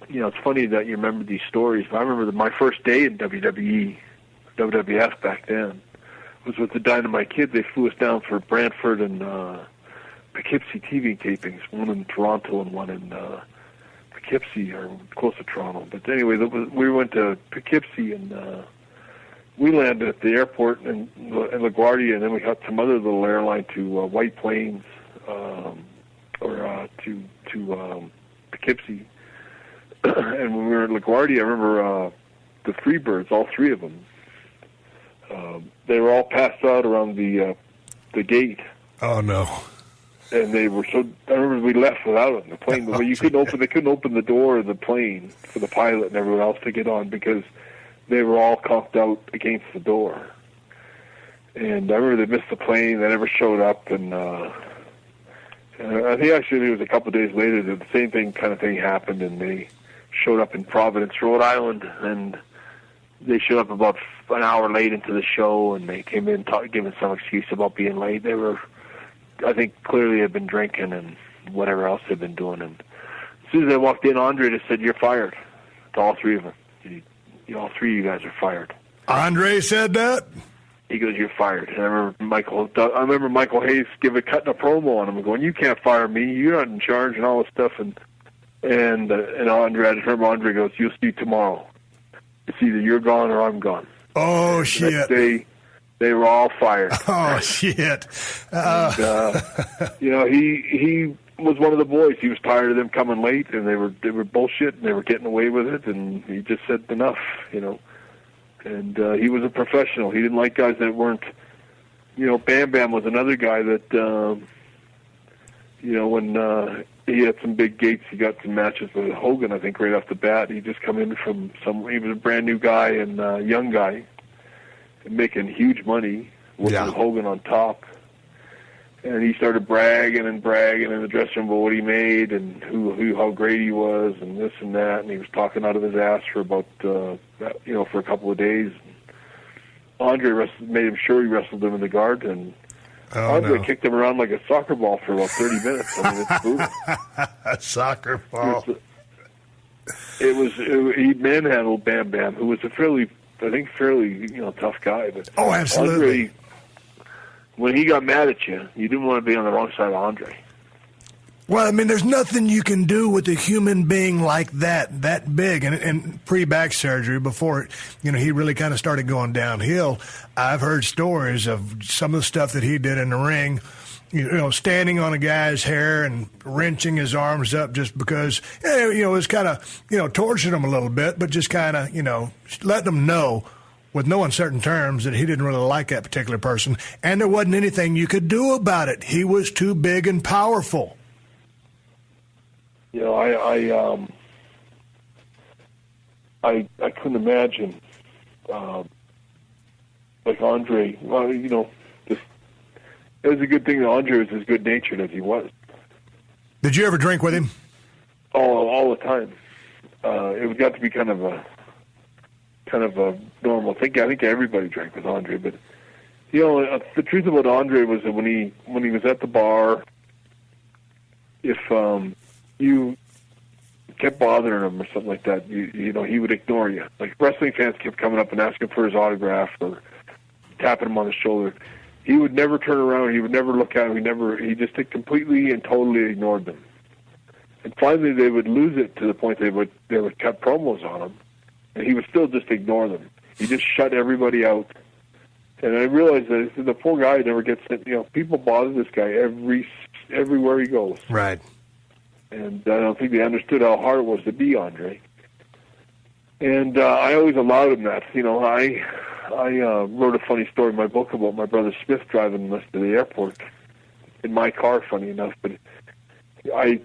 It's funny that you remember these stories. I remember my first day in WWF back then was with the Dynamite Kid. They flew us down for Brantford and Poughkeepsie TV tapings, one in Toronto and one in Poughkeepsie, or close to Toronto. But anyway, we went to Poughkeepsie, and we landed at the airport in LaGuardia, and then we got some other little airline to White Plains, to Poughkeepsie. And when we were at LaGuardia, I remember the Freebirds, all three of them, they were all passed out around the gate. Oh no! And they were so. I remember we left without them. The plane, but they couldn't open the door of the plane for the pilot and everyone else to get on, because they were all conked out against the door. And I remember they missed the plane. They never showed up, and I think actually it was a couple of days later that the same kind of thing happened, and they showed up in Providence, Rhode Island, and they showed up about an hour late into the show, and they came in giving some excuse about being late. They were, I think, clearly had been drinking and whatever else they'd been doing. And as soon as they walked in, Andre just said, "You're fired," to all three of them. All three of you guys are fired. Andre said that? He goes, "You're fired." And I remember Michael Hayes cutting a promo on him, going, "You can't fire me. You're not in charge," and all this stuff. And Andre, I just remember Andre goes, "You'll see tomorrow. It's either you're gone or I'm gone." Oh, and shit. The next day, they were all fired. Oh, shit. He was one of the boys. He was tired of them coming late, and they were bullshit, and they were getting away with it, and he just said enough, And he was a professional. He didn't like guys that weren't, Bam Bam was another guy that, when he had some big gates, he got some matches with Hogan, I think, right off the bat. He just come in from he was a brand new guy and young guy, and making huge money, working with Hogan on top. And he started bragging in the dressing room about what he made and how great he was and this and that. And he was talking out of his ass for about, for a couple of days. Andre made him sure he wrestled him in the guard, and Andre kicked him around like a soccer ball for about 30 minutes. I mean, it's brutal. A soccer ball. He manhandled Bam Bam, who was a fairly tough guy. But absolutely. Andre, when he got mad at you, you didn't want to be on the wrong side of Andre. Well, I mean, there's nothing you can do with a human being like that big. And pre-back surgery, before, he really kind of started going downhill, I've heard stories of some of the stuff that he did in the ring, standing on a guy's hair and wrenching his arms up just because, it was kind of, torturing him a little bit, but just kind of, letting them know with no uncertain terms that he didn't really like that particular person. And there wasn't anything you could do about it. He was too big and powerful. I couldn't imagine, like Andre. Well, it was a good thing that Andre was as good-natured as he was. Did you ever drink with him? All the time. It got to be kind of a normal thing. I think everybody drank with Andre, but the truth about Andre was that when he was at the bar, if you kept bothering him or something like that, he would ignore you. Like, wrestling fans kept coming up and asking for his autograph or tapping him on the shoulder. He would never turn around. He would never look at him. He just completely and totally ignored them. And finally, they would lose it to the point they would cut promos on him, and he would still just ignore them. He just shut everybody out. And I realized that the poor guy never gets sent. People bother this guy everywhere he goes. Right. And I don't think they understood how hard it was to be Andre. And I always allowed him that. I wrote a funny story in my book about my brother Smith driving us to the airport in my car, funny enough. But I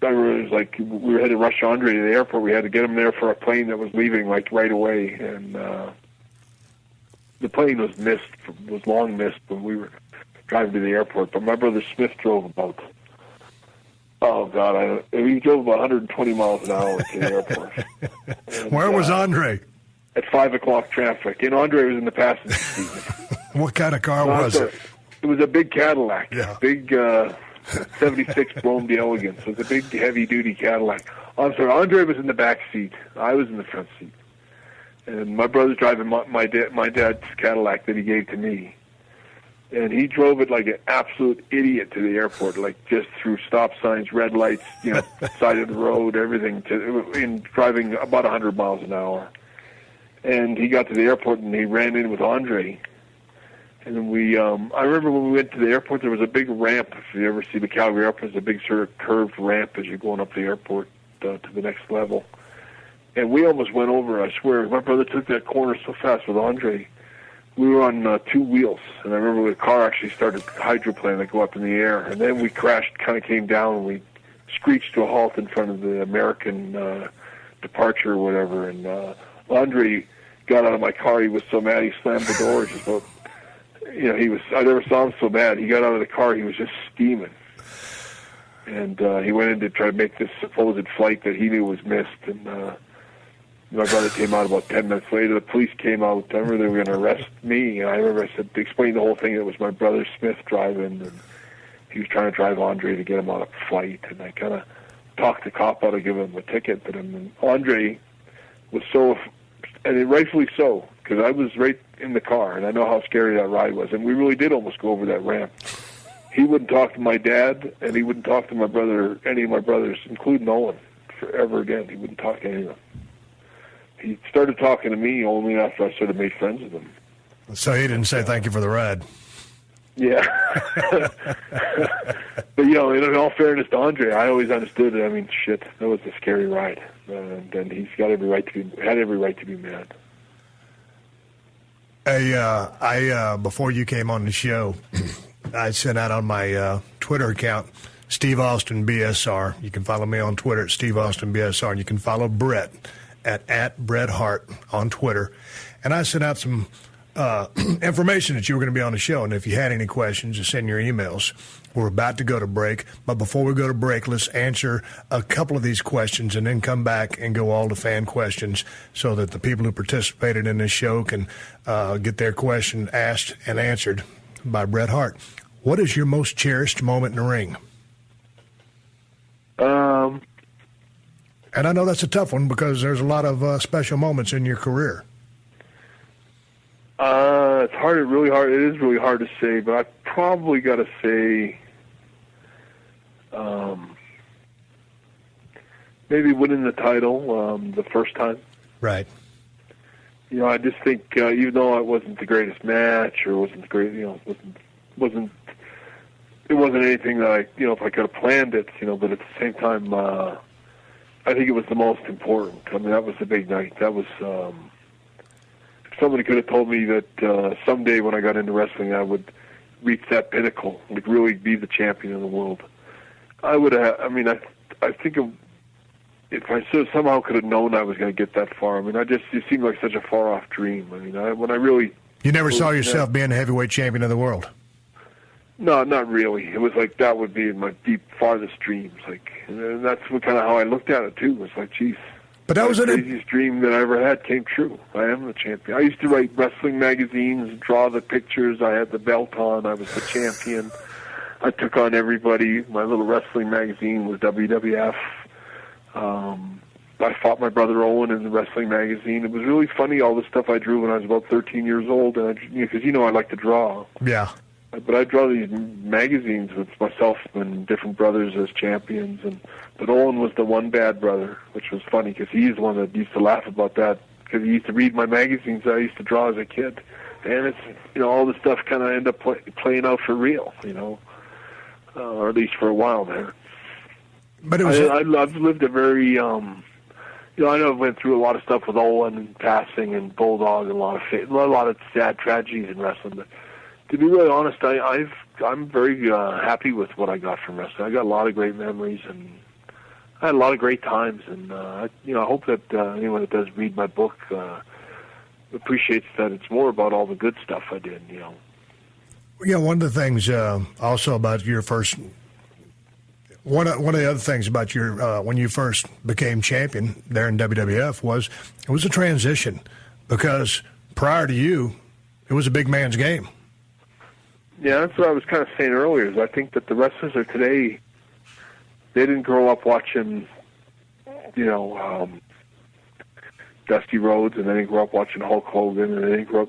remember it was like we had to rush Andre to the airport. We had to get him there for a plane that was leaving like right away. And the plane was long missed when we were driving to the airport. But my brother Smith drove about, he drove about 120 miles an hour to the airport. And, where was Andre? At 5 o'clock traffic. And Andre was in the passenger seat. What kind of car was it? It was a big Cadillac. Yeah. Big 76 Brougham d'Elegance. It was a big, heavy-duty Cadillac. I'm sorry, Andre was in the back seat. I was in the front seat. And my brother's driving my dad's Cadillac that he gave to me. And he drove it like an absolute idiot to the airport, like just through stop signs, red lights, side of the road, everything, in driving about 100 miles an hour. And he got to the airport and he ran in with Andre. And then I remember when we went to the airport, there was a big ramp. If you ever see the Calgary airport, there's a big sort of curved ramp as you're going up the airport to the next level. And we almost went over, I swear. My brother took that corner so fast with Andre. We were on two wheels, and I remember the car actually started hydroplaning to go up in the air, and then we crashed, kind of came down, and we screeched to a halt in front of the American departure or whatever, and Andre got out of my car. He was so mad, he slammed the door. Just about, I never saw him so mad. He got out of the car, he was just steaming. And he went in to try to make this supposed flight that he knew was missed, and my brother came out about 10 minutes later. The police came out. I remember they were going to arrest me. And I remember I said, to explain the whole thing, it was my brother Smith driving, and he was trying to drive Andre to get him on a flight. And I kind of talked the cop out of giving him a ticket. But Andre was so, and rightfully so, because I was right in the car, and I know how scary that ride was. And we really did almost go over that ramp. He wouldn't talk to my dad, and he wouldn't talk to my brother, any of my brothers, including Owen, forever again. He wouldn't talk to any of them. He started talking to me only after I sort of made friends with him. So he didn't say thank you for the ride. Yeah. But, in all fairness to Andre, I always understood it. I mean, shit, that was a scary ride. And he's got had every right to be mad. Before you came on the show, I sent out on my Twitter account, Steve Austin BSR. You can follow me on Twitter at Steve Austin BSR, and you can follow Bret at Bret Hart on Twitter. And I sent out some information that you were going to be on the show, and if you had any questions, just send your emails. We're about to go to break, but before we go to break, let's answer a couple of these questions and then come back and go all to fan questions so that the people who participated in this show can get their question asked and answered by Bret Hart. What is your most cherished moment in the ring? And I know that's a tough one because there's a lot of special moments in your career. It's hard. It is really hard to say, but I probably got to say, maybe winning the title the first time. Right. You know, I just think even though it wasn't the greatest match or wasn't the great, you know, it wasn't anything that I, you know, if I could have planned it, you know, but at the same time, I think it was the most important. I mean, that was the big night. That was. Somebody could have told me that someday when I got into wrestling, I would reach that pinnacle, like really be the champion of the world. I would have. I mean, I think if I somehow could have known I was going to get that far. I mean, it seemed like such a far off dream. I mean, when I really. You never saw yourself being a heavyweight champion of the world. No, not really. It was like that would be in my deep farthest dreams. Like, and that's kind of how I looked at it too. It was like, geez. But that was the craziest dream that I ever had came true. I am the champion. I used to write wrestling magazines, draw the pictures. I had the belt on. I was the champion. I took on everybody. My little wrestling magazine was WWF. I fought my brother Owen in the wrestling magazine. It was really funny, all the stuff I drew when I was about 13 years old, because you know I like to draw. Yeah. But I draw these magazines with myself and different brothers as champions, but Owen was the one bad brother, which was funny because he's the one that used to laugh about that because he used to read my magazines that I used to draw as a kid, and it's, you know, all this stuff kind of ended up playing out for real, you know, or at least for a while there. But it was I've lived a very you know, I know I went through a lot of stuff with Owen and passing and Bulldog and a lot of sad tragedies in wrestling, but to be really honest, I'm very happy with what I got from wrestling. I got a lot of great memories, and I had a lot of great times. And you know, I hope that anyone that does read my book appreciates that it's more about all the good stuff I did. You know. Yeah, one of the things also about your first. One of the other things about your when you first became champion there in WWF was it was a transition because prior to you, it was a big man's game. Yeah, that's what I was kind of saying earlier. Is I think that the wrestlers of today, they didn't grow up watching, you know, Dusty Rhodes, and they didn't grow up watching Hulk Hogan, and they grew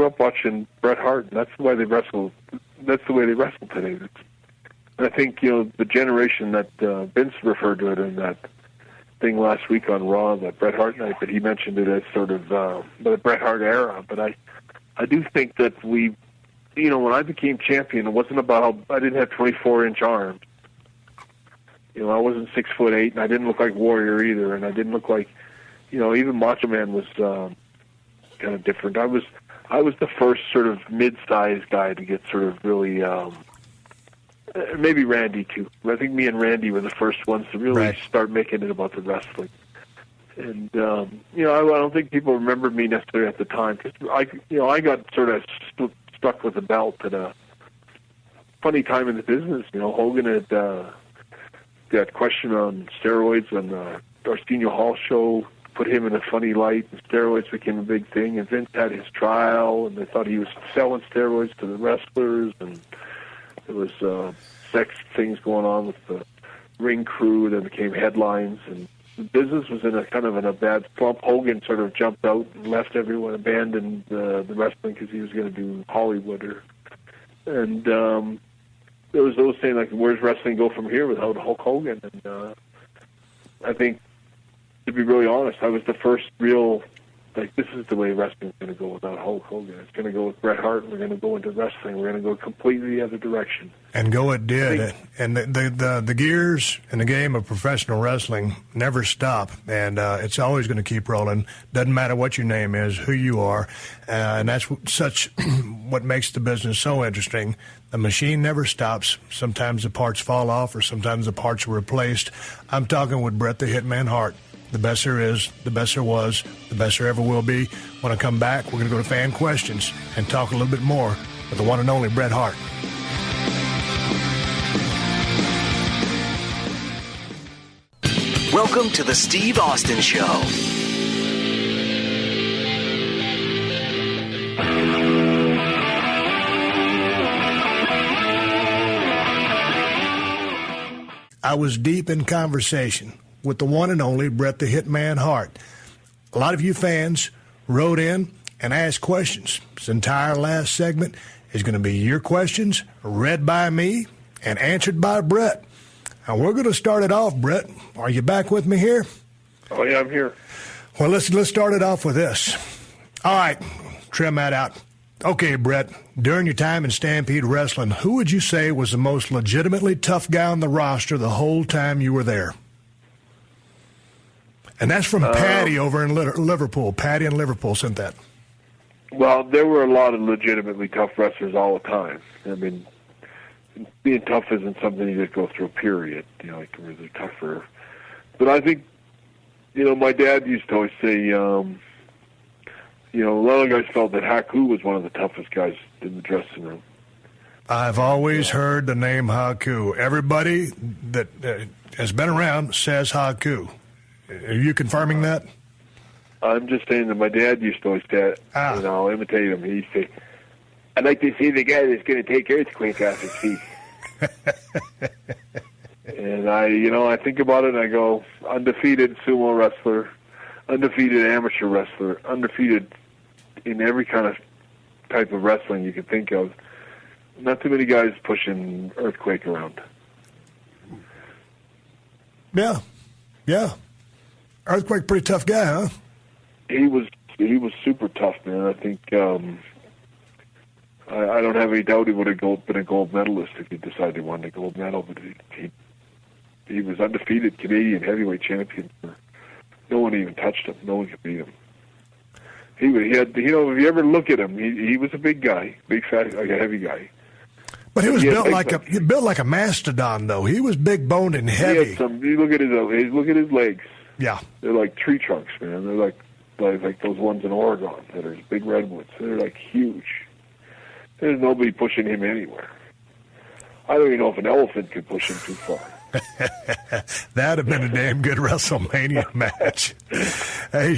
up watching Bret Hart, and that's the way they wrestle. That's the way they wrestle today. And I think, you know, the generation that Vince referred to it in that thing last week on Raw, that Bret Hart night, but he mentioned it as sort of the Bret Hart era. But I do think that you know, when I became champion, it wasn't about I didn't have 24-inch arms. You know, I wasn't 6'8", and I didn't look like Warrior either, and I didn't look like, you know, even Macho Man was kind of different. I was the first sort of mid-sized guy to get sort of really, maybe Randy too. I think me and Randy were the first ones to really start making it about the wrestling. And you know, I don't think people remember me necessarily at the time because I got sort of stuck with the belt at a funny time in the business. You know, Hogan had that question on steroids on the Arsenio Hall show, put him in a funny light, and steroids became a big thing. And Vince had his trial, and they thought he was selling steroids to the wrestlers, and there was sex things going on with the ring crew that became headlines, and the business was in a bad slump. Hogan sort of jumped out and left everyone, abandoned the wrestling because he was going to do Hollywood. And there was those saying, like, where's wrestling go from here without Hulk Hogan? And I think, to be really honest, I was the first real like, this is the way wrestling's going to go without Hulk Hogan. It's going to go with Bret Hart. We're going to go into wrestling. We're going to go completely the other direction. And go it did. And the gears in the game of professional wrestling never stop. And it's always going to keep rolling. Doesn't matter what your name is, who you are. And that's what makes the business so interesting. The machine never stops. Sometimes the parts fall off, or sometimes the parts are replaced. I'm talking with Bret the Hitman Hart. The best there is, the best there was, the best there ever will be. When I come back, we're going to go to fan questions and talk a little bit more with the one and only Bret Hart. Welcome to the Steve Austin Show. I was deep in conversation with the one and only Bret the Hitman Hart. A lot of you fans wrote in and asked questions. This entire last segment is going to be your questions read by me and answered by Bret. Now, we're going to start it off, Bret. Are you back with me here? Oh, yeah, I'm here. Well, let's start it off with this. All right, trim that out. Okay, Bret, during your time in Stampede Wrestling, who would you say was the most legitimately tough guy on the roster the whole time you were there? And that's from Patty over in Liverpool. Patty in Liverpool sent that. Well, there were a lot of legitimately tough wrestlers all the time. I mean, being tough isn't something you just go through a period. You know, it can really tougher. But I think, you know, my dad used to always say, you know, a lot of guys felt that Haku was one of the toughest guys in the dressing room. I've always heard the name Haku. Everybody that has been around says Haku. Are you confirming that? I'm just saying that my dad used to always say, and I'll imitate him. He'd say, I'd like to see the guy that's going to take Earthquake off his feet. And I think about it and I go, undefeated sumo wrestler, undefeated amateur wrestler, undefeated in every kind of type of wrestling you can think of. Not too many guys pushing Earthquake around. Yeah. Earthquake, pretty tough guy, huh? He was super tough, man. I think I don't have any doubt he would have been a gold medalist if he decided he wanted a gold medal. But he was undefeated Canadian heavyweight champion. No one even touched him. No one could beat him. He had, you know, if you ever look at him, he was a big guy, big fat, like a heavy guy. But he was built like a mastodon, though. He was big boned and heavy. You look at his legs. Yeah, they're like tree trunks, man. They're like those ones in Oregon that are big redwoods. They're like huge. There's nobody pushing him anywhere. I don't even know if an elephant could push him too far. That'd have been a damn good WrestleMania match. Hey,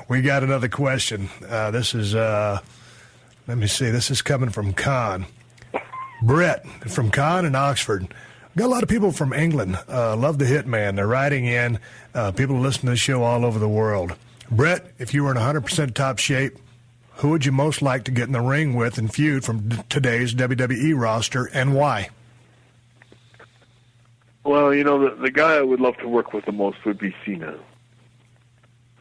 we got another question. This is, let me see, this is coming from Con. Bret from Con in Oxford. Got a lot of people from England. Love the Hitman. They're writing in. People listen to the show all over the world. Bret, if you were in 100% top shape, who would you most like to get in the ring with and feud from today's WWE roster, and why? Well, you know, the guy I would love to work with the most would be Cena.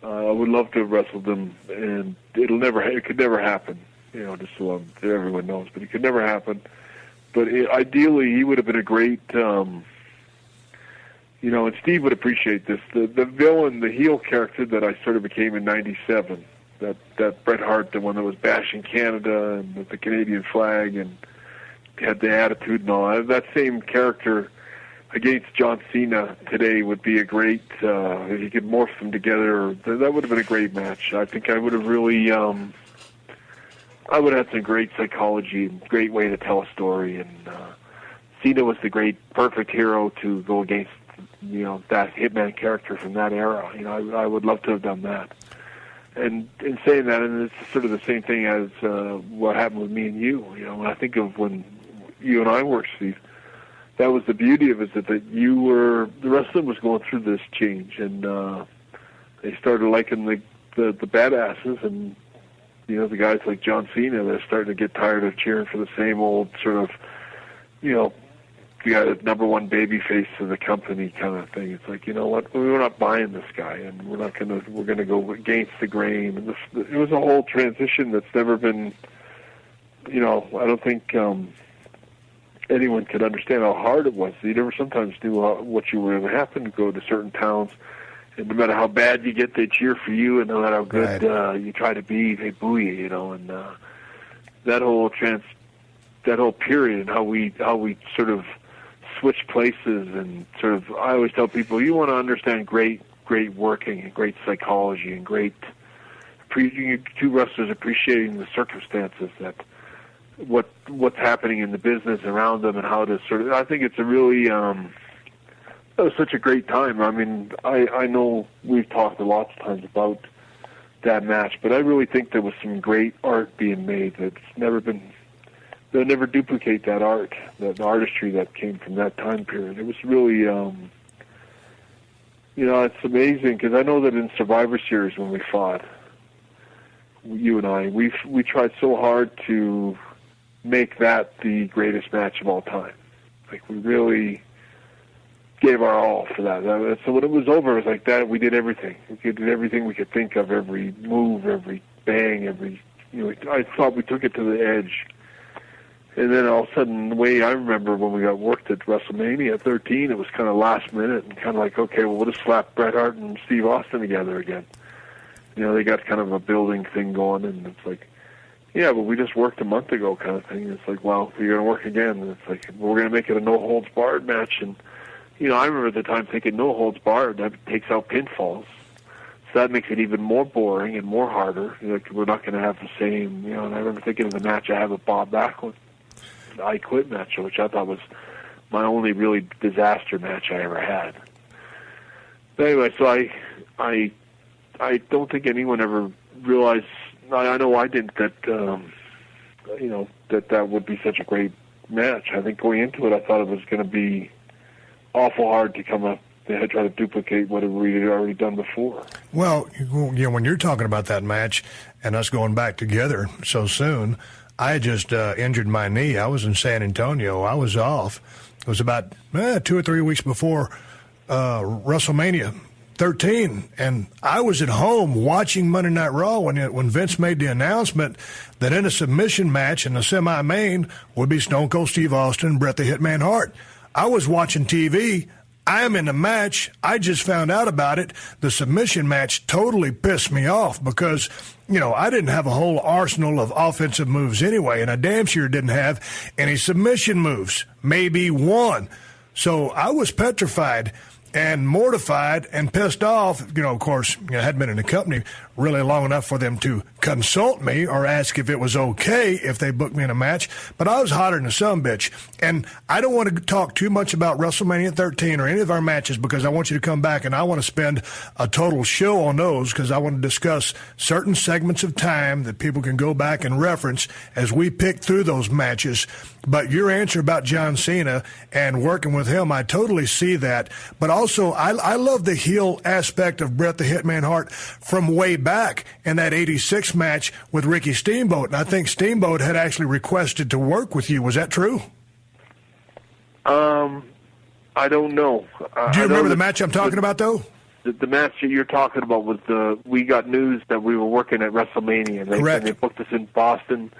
I would love to have wrestled him, and it could never happen. You know, just so everyone knows, but it could never happen. But ideally, he would have been a great, you know, and Steve would appreciate this. The villain, the heel character that I sort of became in '97, that Bret Hart, the one that was bashing Canada and with the Canadian flag and had the attitude and all that same character against John Cena today would be a great, if you could morph them together, that would have been a great match. I think I would have really, I would have had some great psychology and great way to tell a story. And Cena was the great, perfect hero to go against, you know, that Hitman character from that era. You know, I would love to have done that. And in saying that, and it's sort of the same thing as what happened with me and you. You know, when I think of when you and I worked, Steve, that was the beauty of it, that the rest of them was going through this change, and they started liking the badasses, and you know, the guys like John Cena, they're starting to get tired of cheering for the same old sort of, you know, the guy that's number one baby face of the company kind of thing. It's like, you know what, we're not buying this guy, and we're going to go against the grain. And it was a whole transition that's never been, you know, I don't think anyone could understand how hard it was. You never sometimes knew what you were going to happen to go to certain towns. And no matter how bad you get, they cheer for you, and no matter how good you try to be, they boo you, you know. And that whole period, and how we sort of switch places, and sort of, I always tell people, you want to understand great working and great psychology and two wrestlers appreciating the circumstances, that what's happening in the business around them, and how to sort of, I think it's a really it was such a great time. I mean, I know we've talked a lot of times about that match, but I really think there was some great art being made they'll never duplicate that art, that artistry that came from that time period. It was really, you know, it's amazing, because I know that in Survivor Series when we fought, you and I, we tried so hard to make that the greatest match of all time. Like, we really gave our all for that. So when it was over, it was like that. We did everything. We did everything we could think of, every move, every bang, you know, I thought we took it to the edge. And then all of a sudden, the way I remember when we got worked at WrestleMania 13, it was kind of last minute, and kind of like, okay, well, we'll just slap Bret Hart and Steve Austin together again. You know, they got kind of a building thing going, and it's like, yeah, but we just worked a month ago kind of thing. It's like, well, you're going to work again. And it's like, we're going to make it a no-holds-barred match. And, you know, I remember at the time thinking no-holds-barred, that takes out pinfalls. So that makes it even more boring and more harder. You know, we're not going to have the same, you know, and I remember thinking of the match I had with Bob Backlund, the I Quit match, which I thought was my only really disaster match I ever had. But anyway, so I don't think anyone ever realized, I know I didn't, that, you know, that would be such a great match. I think going into it, I thought it was going to be awful hard to come up and try to duplicate what we had already done before. Well, you know, when you're talking about that match and us going back together so soon, I just injured my knee. I was in San Antonio. I was off. It was about 2 or 3 weeks before WrestleMania 13, and I was at home watching Monday Night Raw when Vince made the announcement that in a submission match in the semi-main would be Stone Cold Steve Austin and Bret the Hitman Hart. I was watching TV. I am in the match. I just found out about it. The submission match totally pissed me off because, you know, I didn't have a whole arsenal of offensive moves anyway, and I damn sure didn't have any submission moves, maybe one. So I was petrified and mortified and pissed off. You know, of course, I hadn't been in the company really long enough for them to consult me or ask if it was okay if they booked me in a match. But I was hotter than a sumbitch. And I don't want to talk too much about WrestleMania 13 or any of our matches because I want you to come back and I want to spend a total show on those because I want to discuss certain segments of time that people can go back and reference as we pick through those matches. But your answer about John Cena and working with him, I totally see that. But also, I love the heel aspect of Bret the Hitman Hart from way back in that 86 match with Ricky Steamboat. And I think Steamboat had actually requested to work with you. Was that true? I don't know. Do you remember the match I'm talking about, though? The match that you're talking about was we got news that we were working at WrestleMania. And Correct. And they booked us in Boston,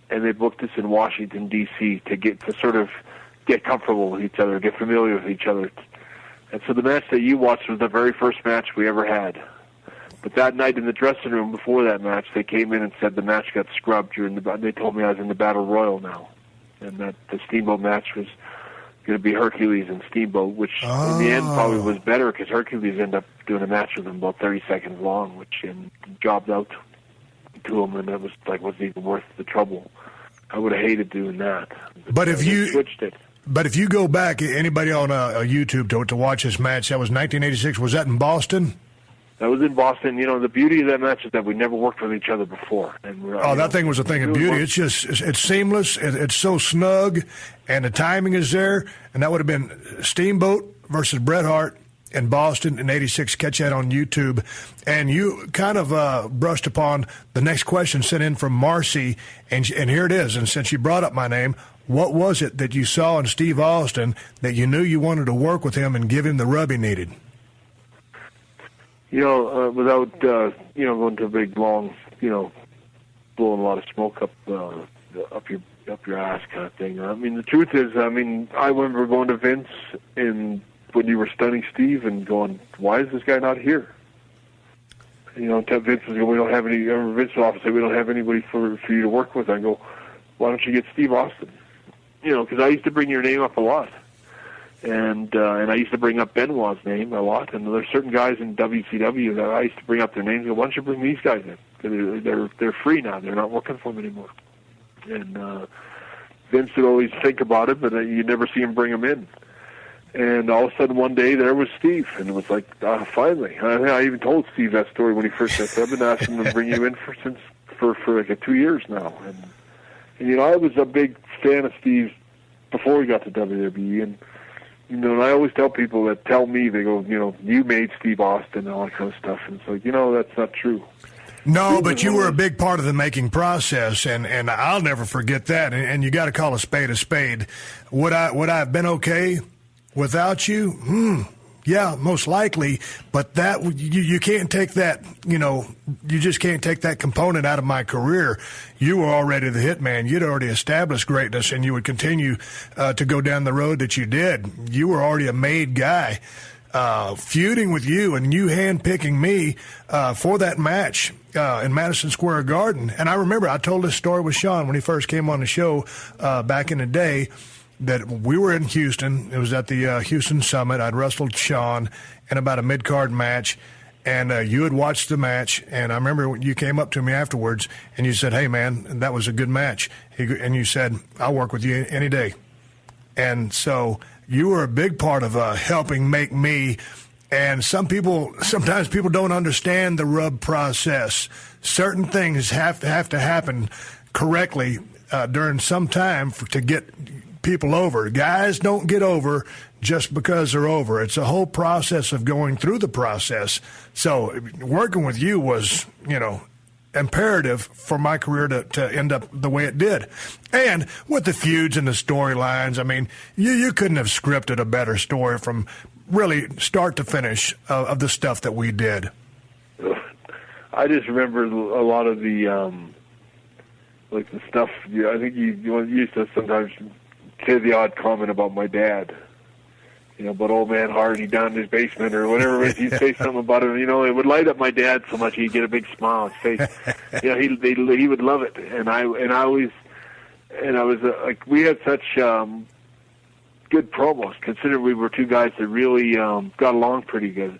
and they booked us in Washington, D.C. to sort of get comfortable with each other, get familiar with each other. And so the match that you watched was the very first match we ever had. But that night in the dressing room before that match, they came in and said the match got scrubbed. They told me I was in the Battle Royal now, and that the Steamboat match was going to be Hercules and Steamboat, which in the end probably was better because Hercules ended up doing a match with him about 30 seconds long, which jobbed out to him, and that wasn't even worth the trouble. I would have hated doing that. But if you switched it. But if you go back, anybody on YouTube to watch this match, that was 1986. Was that in Boston? That was in Boston. You know, the beauty of that match is that we never worked with each other before. And that thing was a thing of beauty. It's seamless. It's so snug, and the timing is there. And that would have been Steamboat versus Bret Hart in Boston in 86. Catch that on YouTube. And you kind of brushed upon the next question sent in from Marcy, and here it is. And since you brought up my name, What was it that you saw in Steve Austin that you knew you wanted to work with him and give him the rub he needed? Without going to a big, long, blowing a lot of smoke up your ass kind of thing. I mean, the truth is, I remember going to Vince when you were stunning Steve and going, why is this guy not here? Vince was going, we don't have any. Vince's office said, we don't have anybody for you to work with. I go, why don't you get Steve Austin? Because I used to bring your name up a lot. And I used to bring up Benoit's name a lot, and there's certain guys in WCW that I used to bring up their names. Why don't you bring these guys in? Because they're free now. They're not working for him anymore. And Vince would always think about it, but you'd never see him bring him in. And all of a sudden, one day, there was Steve, and it was like, finally. I even told Steve that story when he first said, I've been asking him to bring you in for like 2 years now. And I was a big fan of Steve before he got to WWE, and and I always tell people that tell me, they go, you made Steve Austin and all that kind of stuff. And it's like, that's not true. No, but you were a big part of the making process, and I'll never forget that. And you got to call a spade a spade. Would I have been okay without you? Yeah, most likely. But that you can't take that. You just can't take that component out of my career. You were already the Hitman. You'd already established greatness, and you would continue to go down the road that you did. You were already a made guy. Feuding with you and you handpicking me for that match in Madison Square Garden. And I remember I told this story with Sean when he first came on the show back in the day, that we were in Houston. It was at the Houston Summit. I'd wrestled Sean in about a mid-card match, and you had watched the match. And I remember you came up to me afterwards, and you said, hey, man, that was a good match. And you said, I'll work with you any day. And so you were a big part of helping make me. And sometimes people don't understand the rub process. Certain things have to happen correctly during some time to get people over. Guys don't get over just because they're over. It's a whole process of going through the process. So working with you was, imperative for my career to end up the way it did. And with the feuds and the storylines, you couldn't have scripted a better story from really start to finish of the stuff that we did. I just remember a lot of the the stuff. I think you used to sometimes say the odd comment about my dad. But old man Hart, he down in his basement or whatever it is, he'd say something about him. It would light up my dad so much he'd get a big smile on his face. He would love it, and I was we had such good promos, considering we were two guys that really got along pretty good.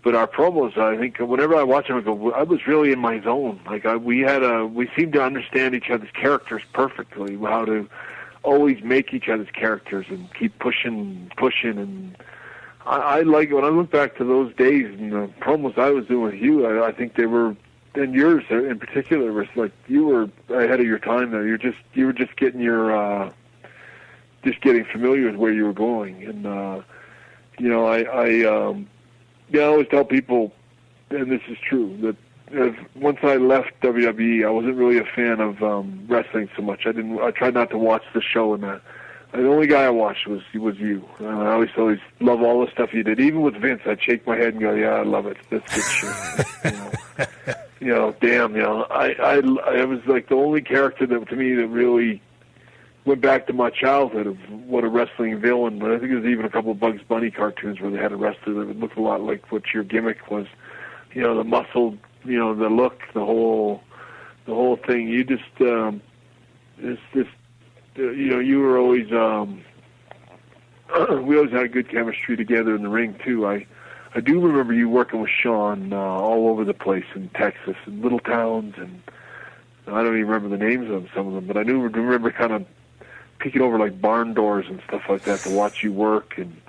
But our promos, I think, whenever I watch them, I was really in my zone. We seemed to understand each other's characters perfectly, how to always make each other's characters and keep pushing, and I like it. When I look back to those days and the promos I was doing with you, I think they were, and yours in particular, was like you were ahead of your time. There, you were just getting your getting familiar with where you were going, and I always tell people, and this is true, that once I left WWE, I wasn't really a fan of wrestling so much. I tried not to watch the show and that. The only guy I watched was you. I always love all the stuff you did. Even with Vince, I'd shake my head and go, "Yeah, I love it. That's good shit." Damn. I was like the only character that to me that really went back to my childhood of what a wrestling villain. But I think there's even a couple of Bugs Bunny cartoons where they had a wrestler that looked a lot like what your gimmick was. The muscle. The look, the whole thing. You just, you were always, we always had a good chemistry together in the ring too. I do remember you working with Sean all over the place in Texas, in little towns, and I don't even remember the names of some of them, but I do remember kind of peeking over like barn doors and stuff like that to watch you work, and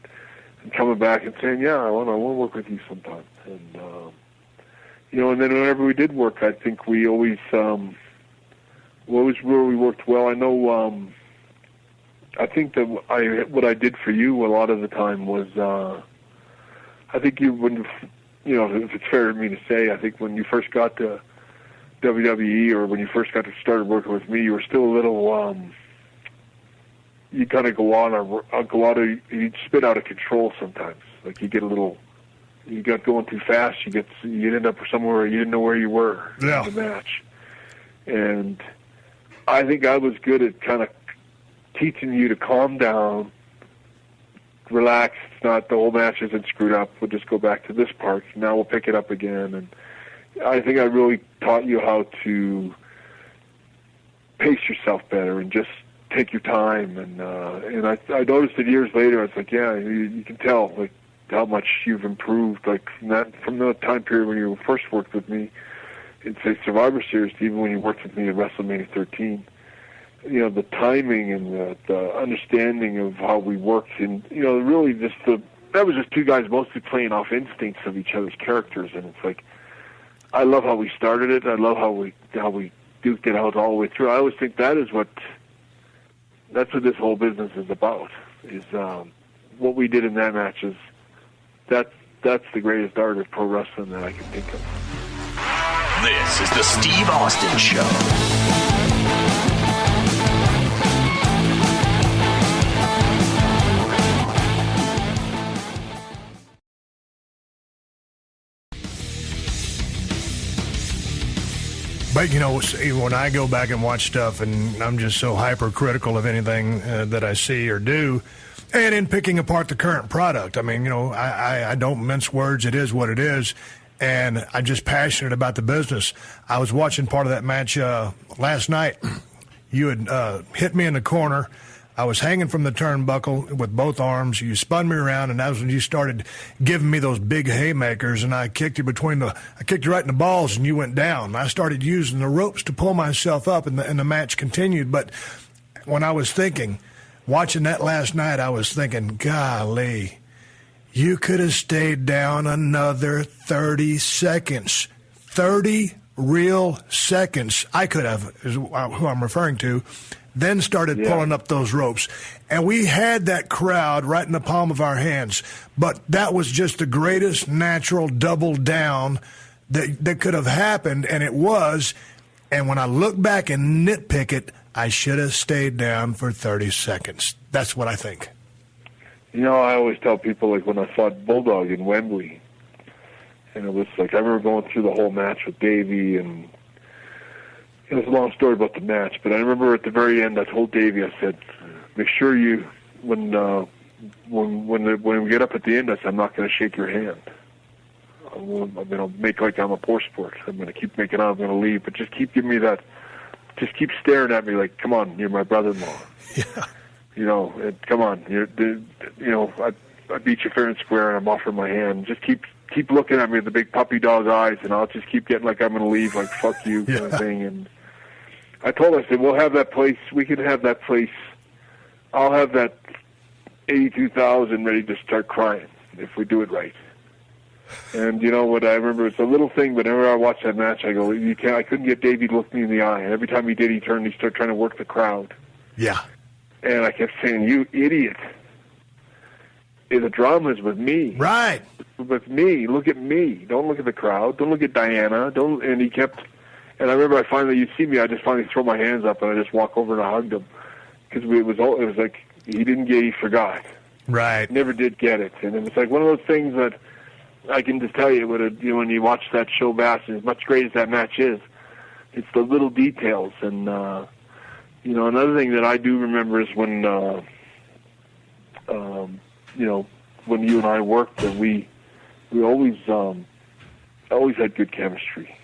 coming back and saying, "Yeah, I want to work with you sometime." And then whenever we did work, I think we always where we worked well. I know. I think that what I did for you a lot of the time was, I think if it's fair to me to say, I think when you first got to WWE or when you first started working with me, you were still a little you kind of you spit out of control sometimes. Like you got going too fast. You end up somewhere you didn't know where you were in the match. And I think I was good at kind of teaching you to calm down, relax. It's not the whole match isn't screwed up. We'll just go back to this part. Now we'll pick it up again. And I think I really taught you how to pace yourself better and just take your time. And I noticed it years later. It's like, yeah, you can tell like how much you've improved. Like from the time period when you first worked with me in say Survivor Series, to even when you worked with me at WrestleMania 13. You know, the timing and the understanding of how we worked, and you know, really that was just two guys mostly playing off instincts of each other's characters. And it's like, I love how we started it. I love how we duked it out all the way through. I always think that's what this whole business is about. Is what we did in that match is that's the greatest art of pro wrestling that I can think of. This is the Steve Austin Show. But, you know, when I go back and watch stuff, and I'm just so hypercritical of anything that I see or do, and in picking apart the current product, I mean, you know, I don't mince words. It is what it is, and I'm just passionate about the business. I was watching part of that match last night. You had hit me in the corner. I was hanging from the turnbuckle with both arms. You spun me around, and that was when you started giving me those big haymakers, and I kicked you right in the balls, and you went down. I started using the ropes to pull myself up, and the match continued. But when I was watching that last night, I was thinking, golly, you could have stayed down another 30 seconds. 30 real seconds. I could have, is who I'm referring to. Then started pulling up those ropes. And we had that crowd right in the palm of our hands. But that was just the greatest natural double down that could have happened, and it was. And when I look back and nitpick it, I should have stayed down for 30 seconds. That's what I think. You know, I always tell people, like when I fought Bulldog in Wembley, and it was like I remember going through the whole match with Davey, and it was a long story about the match, but I remember at the very end I told Davey, I said, make sure you, when we get up at the end, I said, I'm not going to shake your hand. I'm going to make like I'm a poor sport. I'm going to keep making out I'm going to leave, but just keep giving me that, just keep staring at me like, come on, you're my brother-in-law. Yeah. You know, come on, I beat you fair and square, and I'm offering my hand. Just keep looking at me with the big puppy dog eyes, and I'll just keep getting like I'm going to leave, like fuck you kind of thing. And I told her, I said, we'll have that place. We can have that place. I'll have that 82,000 ready to start crying if we do it right. And you know what? I remember it's a little thing, but whenever I watched that match, I go, I couldn't get Davey to look me in the eye. And every time he did, he turned. He started trying to work the crowd. Yeah. And I kept saying, "You idiot! The drama's with me. Right. With me. Look at me. Don't look at the crowd. Don't look at Diana. Don't." And he kept. And I remember you see me, I just finally throw my hands up and I just walk over and I hugged him because it was like he didn't get, he forgot. Right. Never did get it, and it was like one of those things that I can just tell you when you watch that show back, as much great as that match is, it's the little details. And another thing that I do remember is when when you and I worked, that we always had good chemistry.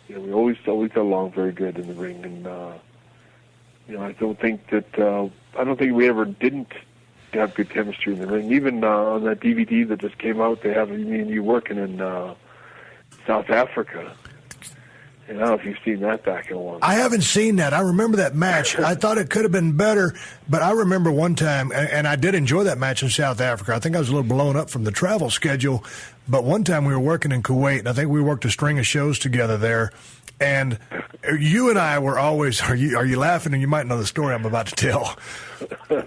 You know, we always got along very good in the ring, and I don't think we ever didn't have good chemistry in the ring. Even on that DVD that just came out, they have me and you working in South Africa. And I don't know if you've seen that back in a while. I haven't seen that. I remember that match. I thought it could have been better, but I remember one time, and I did enjoy that match in South Africa. I think I was a little blown up from the travel schedule, but one time we were working in Kuwait, and I think we worked a string of shows together there, and you and I were always, are you laughing? And you might know the story I'm about to tell.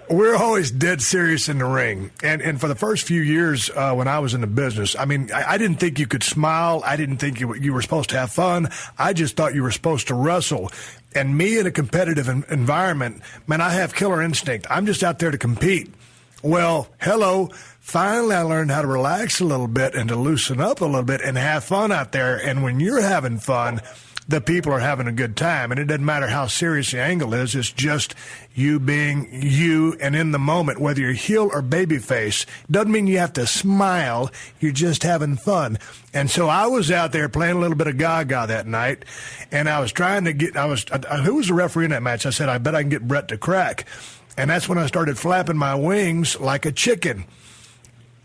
We're always dead serious in the ring. And for the first few years when I was in the business, I mean, I didn't think you could smile. I didn't think you were supposed to have fun. I just thought you were supposed to wrestle. And me in a competitive environment, man, I have killer instinct. I'm just out there to compete. Well, hello. Finally, I learned how to relax a little bit and to loosen up a little bit and have fun out there. And when you're having fun, the people are having a good time. And it doesn't matter how serious the angle is. It's just you being you and in the moment, whether you're heel or babyface. Doesn't mean you have to smile. You're just having fun. And so I was out there playing a little bit of Gaga that night. And I was trying to get, who was the referee in that match? I said, I bet I can get Bret to crack. And that's when I started flapping my wings like a chicken.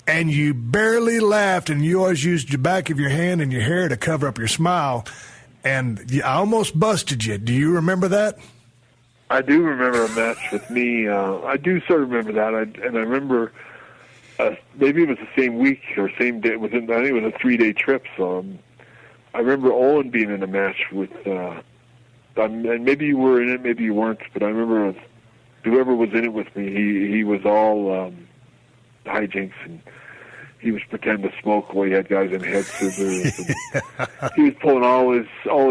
And you barely laughed, and you always used the back of your hand and your hair to cover up your smile. And I almost busted you. Do you remember that? I do remember a match with me. I do sort of remember that. I remember maybe it was the same week or same day. I think it was a 3-day trip. So I remember Owen being in a match with, and maybe you were in it, maybe you weren't, but I remember whoever was in it with me, he was all hijinks, and he was pretending to smoke while he had guys in head scissors. He was pulling all his